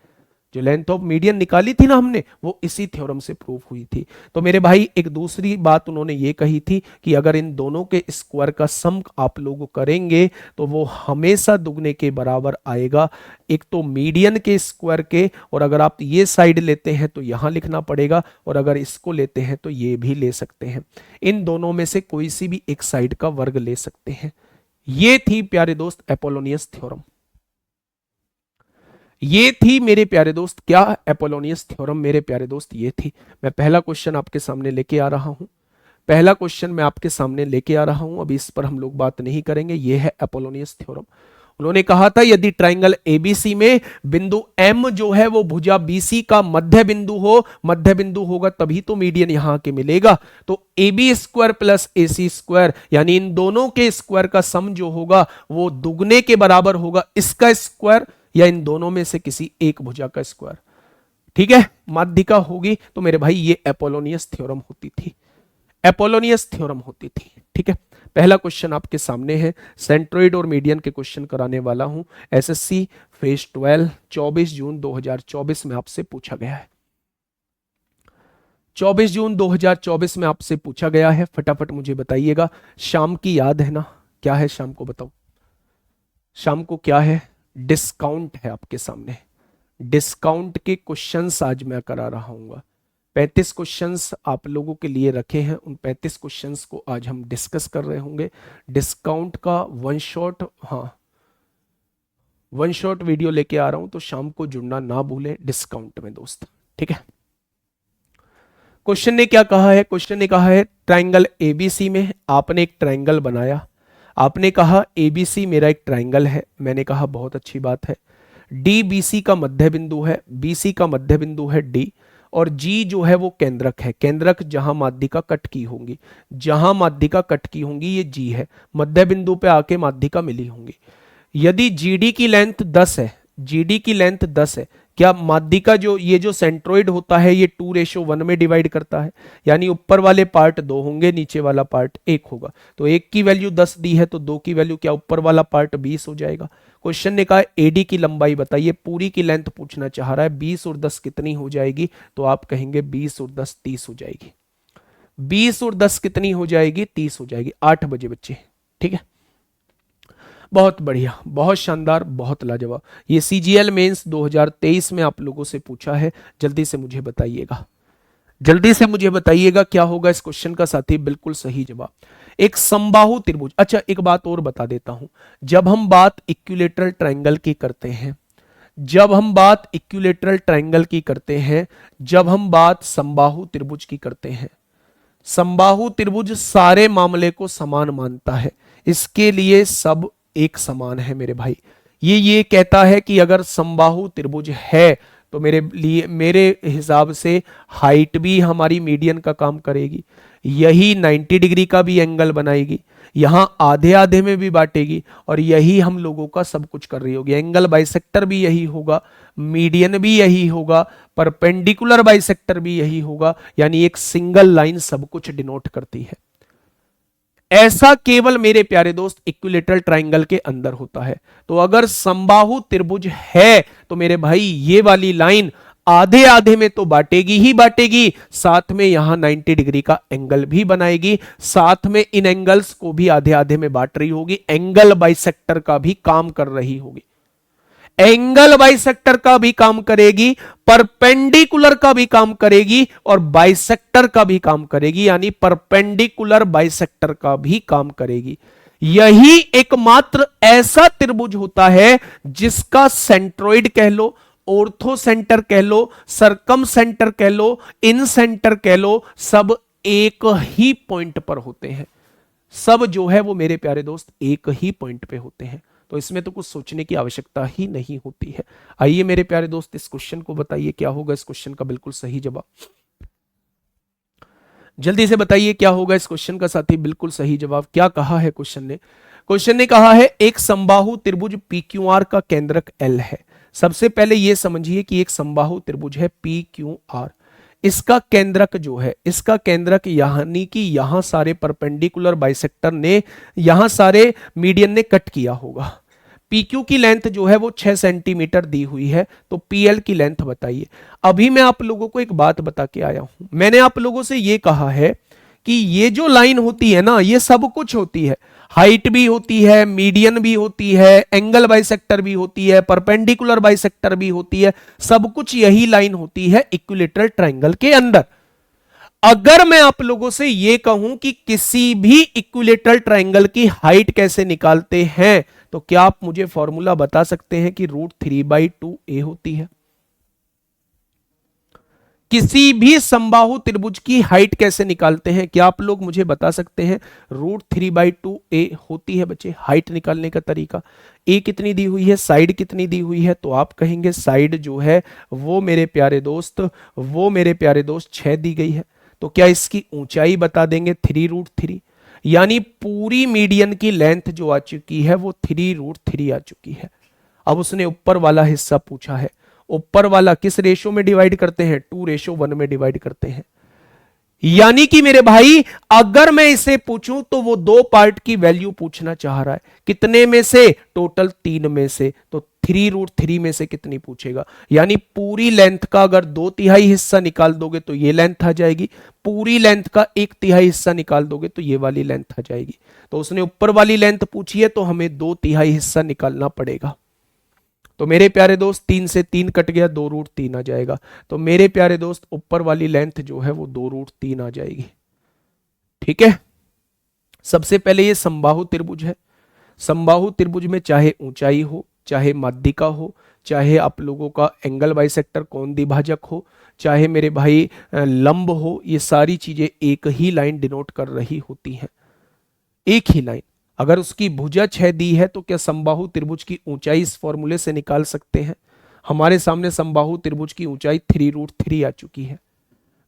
जो लेंथ ऑफ मीडियन निकाली थी ना हमने, वो इसी थ्योरम से प्रूव हुई थी। तो मेरे भाई एक दूसरी बात उन्होंने ये कही थी कि अगर इन दोनों के स्क्वायर का सम आप लोग करेंगे तो वो हमेशा दुगने के बराबर आएगा, एक तो मीडियन के स्क्वायर के, और अगर आप ये साइड लेते हैं तो यहां लिखना पड़ेगा, और अगर इसको लेते हैं तो ये भी ले सकते हैं। इन दोनों में से कोई सी भी एक साइड का वर्ग ले सकते हैं। ये थी प्यारे दोस्त अपोलोनियस थ्योरम। ये थी मेरे प्यारे दोस्त क्या, अपोलोनियस थ्योरम मेरे प्यारे दोस्त ये थी। मैं पहला क्वेश्चन आपके सामने लेके आ रहा हूं, पहला क्वेश्चन मैं आपके सामने लेके आ रहा हूं, अभी इस पर हम लोग बात नहीं करेंगे। ये है अपोलोनियस थ्योरम। उन्होंने कहा था यदि ट्राइंगल एबीसी में बिंदु एम जो है वो भुजा बीसी का मध्य बिंदु हो, मध्य बिंदु होगा तभी तो मीडियन यहां के मिलेगा। तो A B square plus A C square, यानी इन दोनों के स्क्वायर का सम जो होगा वो दुगने के बराबर होगा, इसका स्क्वायर या इन दोनों में से किसी एक भुजा का स्क्वायर। ठीक है, माध्यिका होगी। तो मेरे भाई ये अपोलोनियस थ्योरम होती थी, अपोलोनियस थ्योरम होती थी। ठीक है, पहला क्वेश्चन आपके सामने है। सेंट्रोइड और मीडियन के क्वेश्चन कराने वाला हूं। एसएससी फेज 12 24 जून 2024 में आपसे पूछा गया है। 24 जून 2024 में आपसे पूछा गया है। फटाफट मुझे बताइएगा। शाम की याद है ना? क्या है शाम को बताओ? शाम को क्या है? डिस्काउंट है आपके सामने। डिस्काउंट के क्वेश्चंस आज मैं करा रहा हूँ। 35 क्वेश्चंस आप लोगों के लिए रखे हैं, उन 35 क्वेश्चंस को आज हम डिस्कस कर रहे होंगे। डिस्काउंट का वन शॉट, हाँ वन शॉट वीडियो लेके आ रहा हूं, तो शाम को जुड़ना ना भूलें डिस्काउंट में दोस्त, ठीक है। क्वेश्चन ने क्या कहा है, क्वेश्चन ने कहा है ट्राइंगल एबीसी में आपने एक ट्राइंगल बनाया, आपने कहा एबीसी मेरा एक ट्राइंगल है, मैंने कहा बहुत अच्छी बात है। डी बीसी का मध्य बिंदु है, बीसी का मध्य बिंदु है डी, और जी जो है वो केंद्रक है, केंद्रक जहां माध्यिका कट की होंगी, जहां माध्यिका कट की होंगी ये जी है, मध्य बिंदु पे आके माध्यिका मिली होंगी। यदि जीडी की लेंथ 10 है, जीडी की लेंथ 10 है, क्या माध्यिका जो ये जो सेंट्रोइड होता है ये 2:1 में डिवाइड करता है, यानी ऊपर वाले पार्ट 2 होंगे, नीचे वाला पार्ट 1 होगा, तो 1 की वैल्यू 10 दी है तो 2 की वैल्यू क्या ऊपर वाला पार्ट 20 हो जाएगा। क्वेश्चन ने कहा एडी की लंबाई बताइए, पूरी की लेंथ पूछना चाह रहा है, 20 और 10 कितनी हो जाएगी, तो आप कहेंगे 20 और 10 30 हो जाएगी, 20 और 10 कितनी हो जाएगी, 30 हो जाएगी। 8 बजे बच्चे, ठीक है, बहुत बढ़िया, बहुत शानदार, बहुत लाजवाब। ये सीजीएल मेंस 2023 में आप लोगों से पूछा है, जल्दी से मुझे बताइएगा, जल्दी से मुझे बताइएगा क्या होगा इस क्वेश्चन का साथी, बिल्कुल सही जवाब एक समबाहु त्रिभुज। अच्छा एक बात और बता देता हूं, जब हम बात इक्विलेटरल ट्रायंगल की करते हैं, जब हम बात इक्विलेटरल ट्रायंगल की करते हैं, जब हम बात समबाहु त्रिभुज की करते हैं, समबाहु त्रिभुज सारे मामले को समान मानता है, इसके लिए सब एक समान है मेरे भाई। ये कहता है कि अगर समबाहु त्रिभुज है तो मेरे लिए, मेरे हिसाब से हाइट भी हमारी मीडियन का काम करेगी, यही 90 डिग्री का भी एंगल बनाएगी, यहां आधे आधे में भी बांटेगी, और यही हम लोगों का सब कुछ कर रही होगी। एंगल बाइसेक्टर भी यही होगा, मीडियन भी यही होगा, परपेंडिकुलर बाइसेक्टर भी यही होगा, यानी एक सिंगल लाइन सब कुछ डिनोट करती है। ऐसा केवल मेरे प्यारे दोस्त इक्विलेटरल ट्रायंगल के अंदर होता है। तो अगर समबाहु त्रिभुज है तो मेरे भाई ये वाली लाइन आधे आधे में तो बांटेगी ही बांटेगी, साथ में यहां 90 डिग्री का एंगल भी बनाएगी, साथ में इन एंगल्स को भी आधे आधे में बांट रही होगी, एंगल बाइसेक्टर का भी काम कर रही होगी, एंगल बाइसेक्टर का भी काम करेगी, परपेंडिकुलर का भी काम करेगी, और बाइसेक्टर का भी काम करेगी, यानी परपेंडिकुलर बाइसेक्टर का भी काम करेगी। यही एकमात्र ऐसा त्रिभुज होता है जिसका सेंट्रोइड कह लो, ऑर्थो सेंटर कह लो, सरकम सेंटर कह लो, इन सेंटर कह लो, सब एक ही पॉइंट पर होते हैं, सब जो है वो मेरे प्यारे दोस्त एक ही पॉइंट पे होते हैं। तो इसमें तो कुछ सोचने की आवश्यकता ही नहीं होती है। आइए मेरे प्यारे दोस्त इस क्वेश्चन को बताइए क्या होगा इस क्वेश्चन का बिल्कुल सही जवाब, जल्दी से बताइए क्या होगा इस क्वेश्चन का साथी बिल्कुल सही जवाब। क्या कहा है क्वेश्चन ने, क्वेश्चन ने कहा है एक समबाहु त्रिभुज PQR का केंद्रक L है। सबसे पहले यह समझिए कि एक समबाहु त्रिभुज है PQR, इसका केंद्रक जो है, इसका केंद्रक यानी कि यहां सारे परपेंडिकुलर बाइसेक्टर ने, यहां सारे मीडियन ने कट किया होगा। PQ की लेंथ जो है वो 6 सेंटीमीटर दी हुई है, तो PL की लेंथ बताइए। अभी मैं आप लोगों को एक बात बता के आया हूं, मैंने आप लोगों से ये कहा है कि ये जो लाइन होती है ना, ये सब कुछ होती है, हाइट भी होती है, मीडियन भी होती है, एंगल बाइसेक्टर भी होती है, परपेंडिकुलर बाइसेक्टर भी होती है, सब कुछ यही लाइन होती है इक्विलेटरल ट्रायंगल के अंदर। अगर मैं आप लोगों से यह कहूं कि किसी भी इक्विलेटरल ट्रायंगल की हाइट कैसे निकालते हैं, तो क्या आप मुझे फॉर्मूला बता सकते हैं कि √3/2a होती है? किसी भी समबाहु त्रिभुज की हाइट कैसे निकालते हैं, क्या आप लोग मुझे बता सकते हैं? √3/2a होती है बच्चे हाइट निकालने का तरीका। ए कितनी दी हुई है, साइड कितनी दी हुई है, तो आप कहेंगे साइड जो है वो मेरे प्यारे दोस्त, वो मेरे प्यारे दोस्त 6 दी गई है। तो क्या इसकी ऊंचाई बता देंगे 3√3, यानी पूरी मीडियन की लेंथ जो आ चुकी है वो 3√3 आ चुकी है। अब उसने ऊपर वाला हिस्सा पूछा है, ऊपर वाला किस रेशो में डिवाइड करते हैं? 2:1 में डिवाइड करते हैं। यानी कि मेरे भाई अगर मैं इसे पूछूं तो वो 2 पार्ट की वैल्यू पूछना चाह रहा है, कितने में से? टोटल 3 में से, तो 3√3 में से कितनी पूछेगा? यानी पूरी लेंथ का अगर 2/3 हिस्सा निकाल दोगे तो ये लेंथ आ जाएगी, पूरी लेंथ का 1/3 हिस्सा निकाल दोगे तो ये वाली लेंथ आ जाएगी। तो उसने ऊपर वाली लेंथ पूछी है तो हमें 2/3 हिस्सा निकालना पड़ेगा। तो मेरे प्यारे दोस्त 3 से 3 कट गया, 2√3 आ जाएगा। तो मेरे प्यारे दोस्त ऊपर वाली लेंथ जो है वो 2√3 आ जाएगी। ठीक है, सबसे पहले ये समबाहु त्रिभुज है, समबाहु त्रिभुज में चाहे ऊंचाई हो चाहे माध्यिका हो, चाहे आप लोगों का एंगल बाइसेक्टर कोण द्विभाजक हो, चाहे मेरे भाई लंब हो, ये सारी चीजें एक ही लाइन डिनोट कर रही होती हैं, एक ही लाइन। अगर उसकी भुजा 6 दी है तो क्या समबाहु त्रिभुज की ऊंचाई इस फॉर्मूले से निकाल सकते हैं? हमारे सामने समबाहु त्रिभुज की ऊंचाई 3√3 आ चुकी है।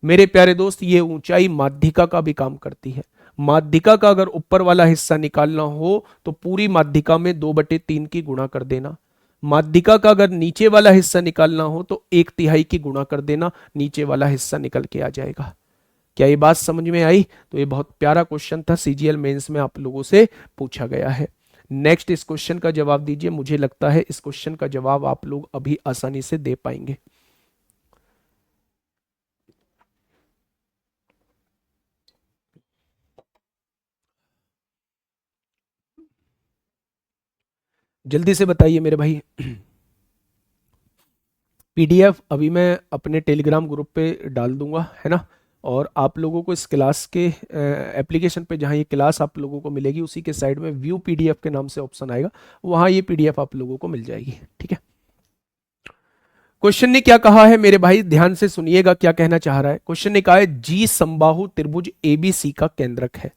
मेरे प्यारे दोस्त, ये ऊंचाई माध्यिका का भी काम करती है। माध्यिका का अगर ऊपर वाला हिस्सा निकालना हो तो पूरी माध्यिका में 2/3 की गुणा कर देना। माध्यिका का अगर नीचे वाला हिस्सा निकालना हो तो 1/3 की गुणा कर देना, नीचे वाला हिस्सा निकल के आ जाएगा। क्या ये बात समझ में आई? तो ये बहुत प्यारा क्वेश्चन था, सीजीएल मेंस में आप लोगों से पूछा गया है। नेक्स्ट इस क्वेश्चन का जवाब दीजिए। मुझे लगता है इस क्वेश्चन का जवाब आप लोग अभी आसानी से दे पाएंगे। जल्दी से बताइए मेरे भाई। पीडीएफ अभी मैं अपने टेलीग्राम ग्रुप पे डाल दूंगा, है ना। और आप लोगों को इस क्लास के एप्लीकेशन पे जहाँ ये क्लास आप लोगों को मिलेगी उसी के साइड में व्यू पीडीएफ के नाम से ऑप्शन आएगा, वहाँ ये पीडीएफ आप लोगों को मिल जाएगी, ठीक है। क्वेश्चन ने क्या कहा है मेरे भाई, ध्यान से सुनिएगा क्या कहना चाह रहा है। क्वेश्चन ने कहा है जी समबाहु त्रिभुज एबीसी का केंद्रक है।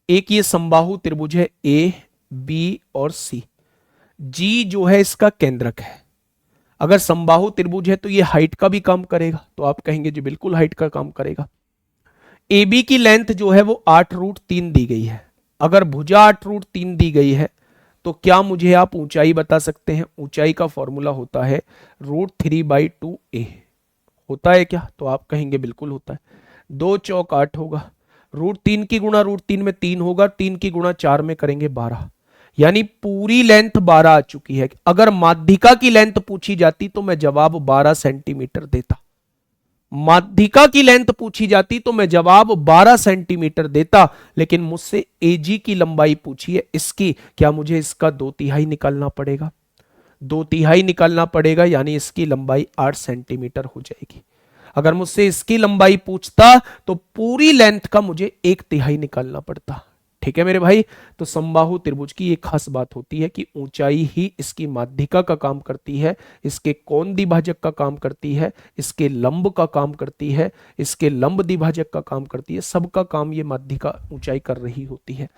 एक ये समबाहु त्रिभुज है ए बी और सी, जी जो है इसका केंद्रक है। अगर समबाहु त्रिभुज है तो ये हाइट का भी काम करेगा, तो आप कहेंगे जी बिल्कुल हाइट का काम करेगा। ए बी की लेंथ जो है वो 8√3 दी गई है। अगर भुजा 8√3 दी गई है तो क्या मुझे आप ऊंचाई बता सकते हैं? ऊंचाई का फॉर्मूला होता है √3/2a। होता है क्या? तो आप कहेंगे बिल्कुल होता है। 2 चौक 8 होगा, √3 की गुणा √3 में 3 होगा, 3 की गुणा 4 में करेंगे 12, यानी पूरी लेंथ 12 आ चुकी है। अगर माध्यिका की लेंथ पूछी जाती तो मैं जवाब 12 सेंटीमीटर देता। माध्यिका की लेंथ पूछी जाती तो मैं जवाब 12 सेंटीमीटर देता, लेकिन मुझसे एजी की लंबाई पूछी है इसकी, क्या मुझे इसका 2/3 निकालना पड़ेगा? 2/3 निकालना पड़ेगा, यानी इसकी लंबाई 8 सेंटीमीटर हो जाएगी। अगर मुझसे इसकी लंबाई पूछता तो पूरी लेंथ का मुझे 1/3 निकालना पड़ता, ठीक है मेरे भाई। तो समबाहु त्रिभुज की एक खास बात होती है कि ऊंचाई ही इसकी माध्यिका का काम करती है, इसके कोण द्विभाजक का काम करती है, इसके लंब का काम करती है, इसके लंब द्विभाजक का काम करती है, सबका काम ये माध्यिका ऊंचाई कर रही होती है,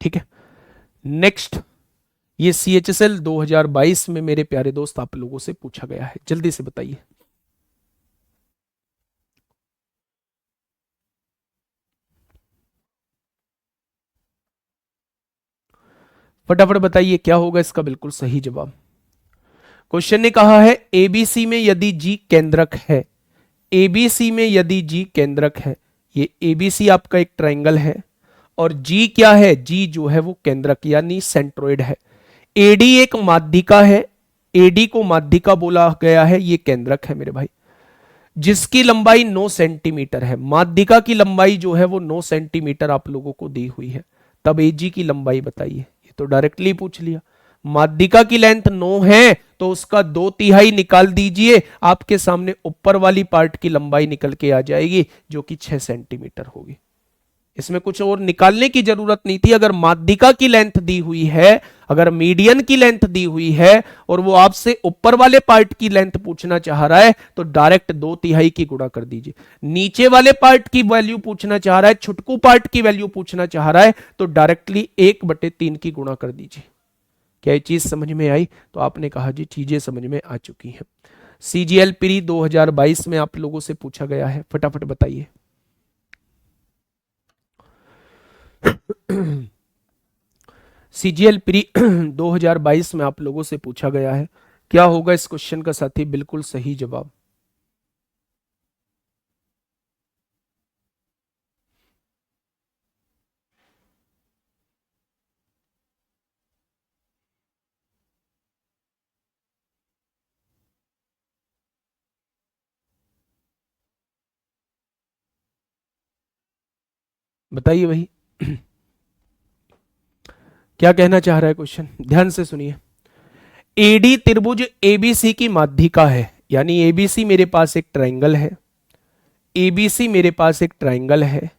ठीक है। नेक्स्ट, ये CHSL 2022 में मेरे प्यारे दोस्त आप लोगों से पूछा गया है, जल्दी से बताइए। फटाफट बताइए क्या होगा इसका बिल्कुल सही जवाब। क्वेश्चन ने कहा है एबीसी में यदि जी केंद्रक है, एबीसी में यदि जी केंद्रक है, ये एबीसी आपका एक ट्रायंगल है और जी क्या है? जी जो है वो केंद्रक यानी सेंट्रोइड है। एडी एक माध्यिका है, एडी को माध्यिका बोला गया है, ये केंद्रक है मेरे भाई, जिसकी लंबाई 9 सेंटीमीटर है। माध्यिका की लंबाई जो है वो 9 सेंटीमीटर आप लोगों को दी हुई है। तब एजी की लंबाई बताइए, ये तो डायरेक्टली पूछ लिया। माध्यिका की लेंथ 9 है तो उसका 2/3 निकाल दीजिए, आपके सामने ऊपर वाली पार्ट की लंबाई निकल के आ जाएगी जो कि 6 सेंटीमीटर होगी। इसमें कुछ और निकालने की जरूरत नहीं थी। अगर माध्यिका की लेंथ दी हुई है, अगर मीडियन की लेंथ दी हुई है और वो आपसे ऊपर वाले पार्ट की लेंथ पूछना चाह रहा है तो डायरेक्ट 2/3 की गुणा कर दीजिए। नीचे वाले पार्ट की वैल्यू पूछना चाह रहा है, छुटकू पार्ट की वैल्यू पूछना चाह रहा है तो डायरेक्टली 1/3 की गुणा कर दीजिए। क्या ये चीज समझ में आई? तो आपने कहा जी चीजें समझ में आ चुकी हैं। सीजीएल प्री 2022 में आप लोगों से पूछा गया है, फटाफट बताइए। सीजीएल प्री 2022 में आप लोगों से पूछा गया है, क्या होगा इस क्वेश्चन का साथी बिल्कुल सही जवाब? बताइए भाई। क्या कहना चाह रहा है क्वेश्चन, ध्यान से सुनिए। एडी त्रिभुज एबीसी की माध्यिका है, यानी एबीसी मेरे पास एक ट्रायंगल है, एबीसी मेरे पास एक ट्रायंगल है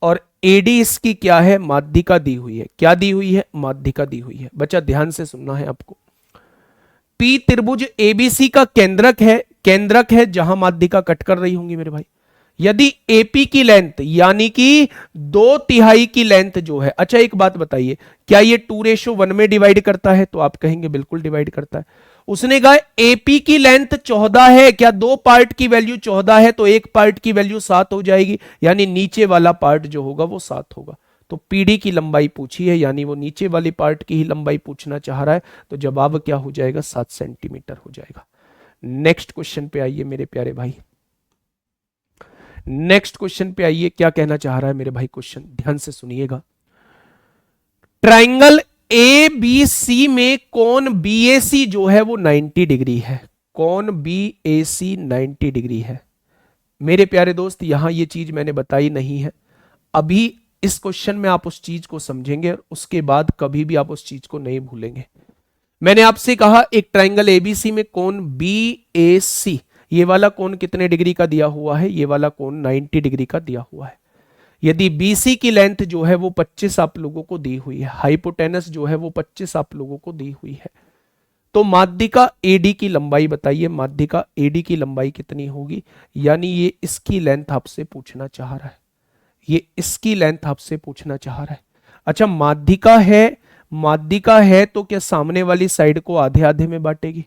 और एडी इसकी क्या है, माध्यिका दी हुई है। क्या दी हुई है, माध्यिका दी हुई है। बच्चा ध्यान से सुनना है आपको। पी त्रिभुज एबीसी का केंद्रक है, केंद्रक है जहां माध्यिका कट कर रही होंगी मेरे भाई। यदि एपी की लेंथ यानी कि 2/3 की लेंथ जो है, अच्छा एक बात बताइए, क्या ये 2:1 में डिवाइड करता है? तो आप कहेंगे बिल्कुल डिवाइड करता है। उसने कहा एपी की लेंथ 14 है, क्या दो पार्ट की वैल्यू 14 है तो एक पार्ट की वैल्यू 7 हो जाएगी, यानी नीचे वाला पार्ट जो होगा वो 7 होगा। तो पीडी की लंबाई पूछी है, यानी वो नीचे वाली पार्ट की ही लंबाई पूछना चाह रहा है, तो जवाब क्या हो जाएगा, 7 सेंटीमीटर हो जाएगा। नेक्स्ट क्वेश्चन पे आइए मेरे प्यारे भाई, नेक्स्ट क्वेश्चन पे आइए। क्या कहना चाह रहा है मेरे भाई, क्वेश्चन ध्यान से सुनिएगा। ट्राइंगल ए बी सी में कोण बीएसी जो है वो 90 डिग्री है। कोण बीएसी 90 डिग्री है मेरे प्यारे दोस्त। यहां ये चीज मैंने बताई नहीं है, अभी इस क्वेश्चन में आप उस चीज को समझेंगे और उसके बाद कभी भी आप उस चीज को नहीं भूलेंगे। मैंने आपसे कहा एक ट्राइंगल एबीसी में कोण बीएसी, ये वाला कोण कितने डिग्री का दिया हुआ है, ये वाला कोण 90 डिग्री का दिया हुआ है। यदि बीसी की लेंथ जो है वो 25 आप लोगों को दी हुई है, हाइपोटेनस जो है वो 25 आप लोगों को दी हुई है, तो माध्यिका एडी की लंबाई बताइए, माध्यिका एडी की लंबाई कितनी होगी, यानी ये इसकी लेंथ आपसे पूछना चाह रहा है, ये इसकी लेंथ आपसे पूछना चाह रहा है। अच्छा माध्यिका है तो क्या सामने वाली साइड को आधे आधे में बांटेगी?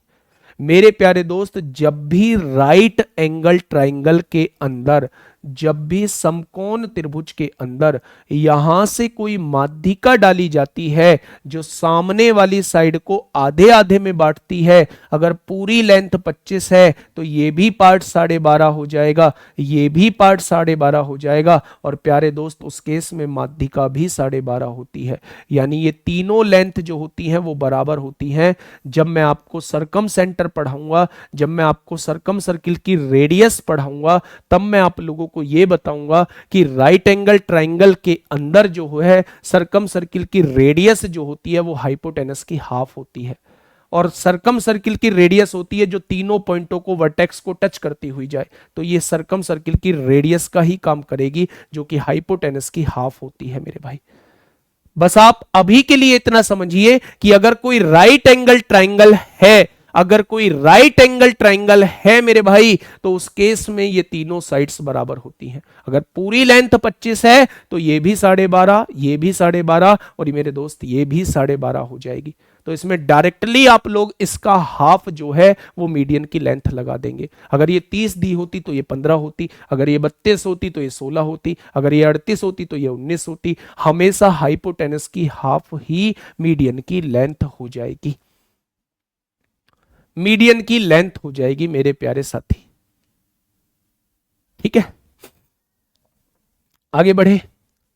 मेरे प्यारे दोस्त, जब भी राइट एंगल ट्राइंगल के अंदर, जब भी समकोण त्रिभुज के अंदर यहां से कोई माध्यिका डाली जाती है जो सामने वाली साइड को आधे आधे में बांटती है, अगर पूरी लेंथ 25 है तो ये भी पार्ट 12.5 हो जाएगा, ये भी पार्ट 12.5 हो जाएगा, और प्यारे दोस्त उस केस में माध्यिका भी 12.5 होती है। यानी ये तीनों लेंथ जो होती हैं वो बराबर होती हैं। जब मैं आपको सरकम सेंटर पढ़ाऊंगा, जब मैं आपको सरकम सर्किल की रेडियस पढ़ाऊंगा, तब मैं आप लोगों को यह बताऊंगा कि राइट एंगल ट्राइंगल के अंदर जो है सरकम सर्किल की रेडियस जो होती है वो हाइपोटेनस की हाफ होती है, और सरकम सर्किल की रेडियस होती है जो तीनों पॉइंटों को वर्टेक्स को टच करती हुई जाए, तो ये सरकम सर्किल की रेडियस का ही काम करेगी जो कि हाइपोटेनस की हाफ होती है मेरे भाई। बस आप अभी के लिए इतना समझिए कि अगर कोई राइट एंगल ट्राइंगल है, अगर कोई राइट एंगल ट्राइंगल है मेरे भाई, तो उस केस में ये तीनों साइड्स बराबर होती हैं। अगर पूरी लेंथ 25 है तो ये भी 12.5, ये भी 12.5, और ये मेरे दोस्त ये भी 12.5 हो जाएगी। तो इसमें डायरेक्टली आप लोग इसका हाफ जो है वो मीडियन की लेंथ लगा देंगे। अगर ये 30 दी होती तो ये 15 होती, अगर ये 32 होती तो ये 16 होती, अगर ये 38 होती तो ये 19 होती। हमेशा हाइपोटेनस की हाफ ही मीडियन की लेंथ हो जाएगी, मीडियन की लेंथ हो जाएगी मेरे प्यारे साथी। ठीक है, आगे बढ़े,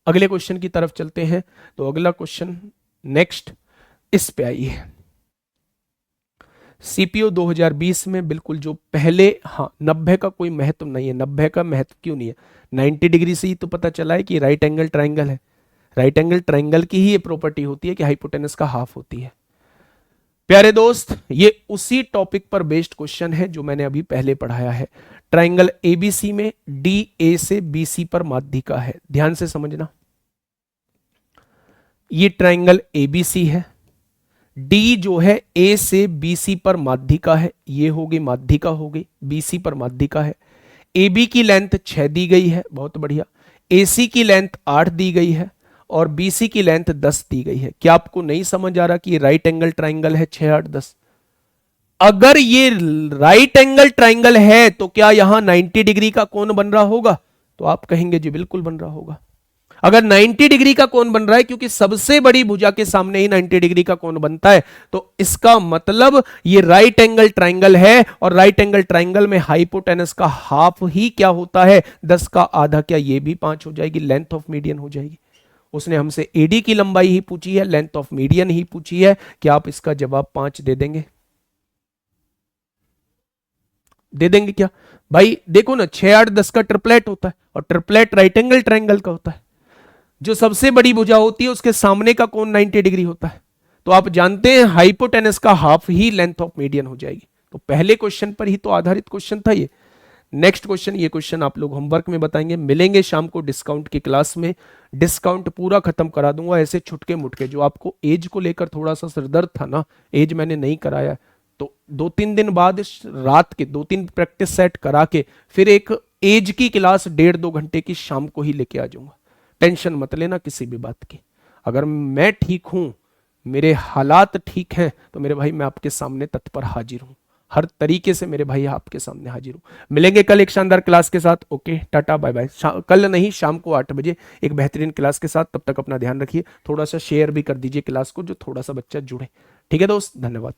अगले क्वेश्चन की तरफ चलते हैं। तो अगला क्वेश्चन नेक्स्ट इस पे आइए। सीपीओ 2020 में बिल्कुल जो पहले, हाँ 90 का कोई महत्व नहीं है। 90 का महत्व क्यों नहीं है? 90 डिग्री से ही तो पता चला है कि राइट एंगल ट्राइंगल है। राइट एंगल ट्राइंगल की ही ये प्रॉपर्टी होती है कि हाइपोटेनस का हाफ होती है। प्यारे दोस्त, ये उसी टॉपिक पर बेस्ड क्वेश्चन है जो मैंने अभी पहले पढ़ाया है। ट्राइंगल एबीसी में डी ए से बीसी पर माध्यिका है। ध्यान से समझना, ये ट्राइंगल एबीसी है, डी जो है ए से बीसी पर माध्यिका है, ये होगी माध्यिका हो गई, बीसी पर माध्यिका है। एबी की लेंथ 6 दी गई है, बहुत बढ़िया। एसी की लेंथ 8 दी गई है और बीसी की लेंथ 10 दी गई है। क्या आपको नहीं समझ आ रहा कि ये राइट एंगल ट्राइंगल है 6, 8, 10? अगर ये राइट एंगल ट्राइंगल है तो क्या यहां 90 डिग्री का कोण बन रहा होगा? तो आप कहेंगे जी बिल्कुल बन रहा होगा। अगर 90 डिग्री का कोण बन रहा है, क्योंकि सबसे बड़ी भुजा के सामने ही 90 डिग्री का कोण बनता है, तो इसका मतलब ये राइट एंगल ट्राइंगल है, और राइट एंगल ट्राइंगल में हाइपोटेनस का हाफ ही क्या होता है? 10 का आधा। क्या ये भी 5 हो जाएगी? लेंथ ऑफ मीडियन हो जाएगी। उसने हमसे एडी की लंबाई ही पूछी है, लेंथ ऑफ मीडियन ही पूछी है। क्या आप इसका जवाब 5 दे देंगे? दे देंगे क्या भाई? देखो ना, 6, 8, 10 का ट्रिपलेट होता है, और ट्रिपलेट राइट एंगल ट्राइंगल का होता है। जो सबसे बड़ी भुजा होती है उसके सामने का कोण 90 डिग्री होता है। तो आप जानते हैं हाइपोटेनस का half he length of median हो जाएगी। तो पहले क्वेश्चन पर ही तो आधारित क्वेश्चन था ये। नेक्स्ट क्वेश्चन, ये क्वेश्चन आप लोग होमवर्क में बताएंगे। मिलेंगे शाम को डिस्काउंट की क्लास में, डिस्काउंट पूरा खत्म करा दूंगा। ऐसे छुटके मुटके जो आपको एज को लेकर थोड़ा सा सिरदर्द था ना, एज मैंने नहीं कराया, तो 2-3 दिन बाद रात के 2-3 प्रैक्टिस सेट करा के फिर एक एज की क्लास 1.5-2 घंटे की शाम को ही लेके आ जाऊंगा। टेंशन मत लेना किसी भी बात की। अगर मैं ठीक हूं, मेरे हालात ठीक हैं, तो मेरे भाई मैं आपके सामने तत्पर हाजिर हूं, हर तरीके से मेरे भाई आपके सामने हाजिर हूं। मिलेंगे कल एक शानदार क्लास के साथ। Okay, ta-ta bye bye. कल नहीं, शाम को 8 बजे एक बेहतरीन क्लास के साथ। तब तक अपना ध्यान रखिए, थोड़ा सा शेयर भी कर दीजिए क्लास को, जो थोड़ा सा बच्चा जुड़े। ठीक है दोस्त, धन्यवाद।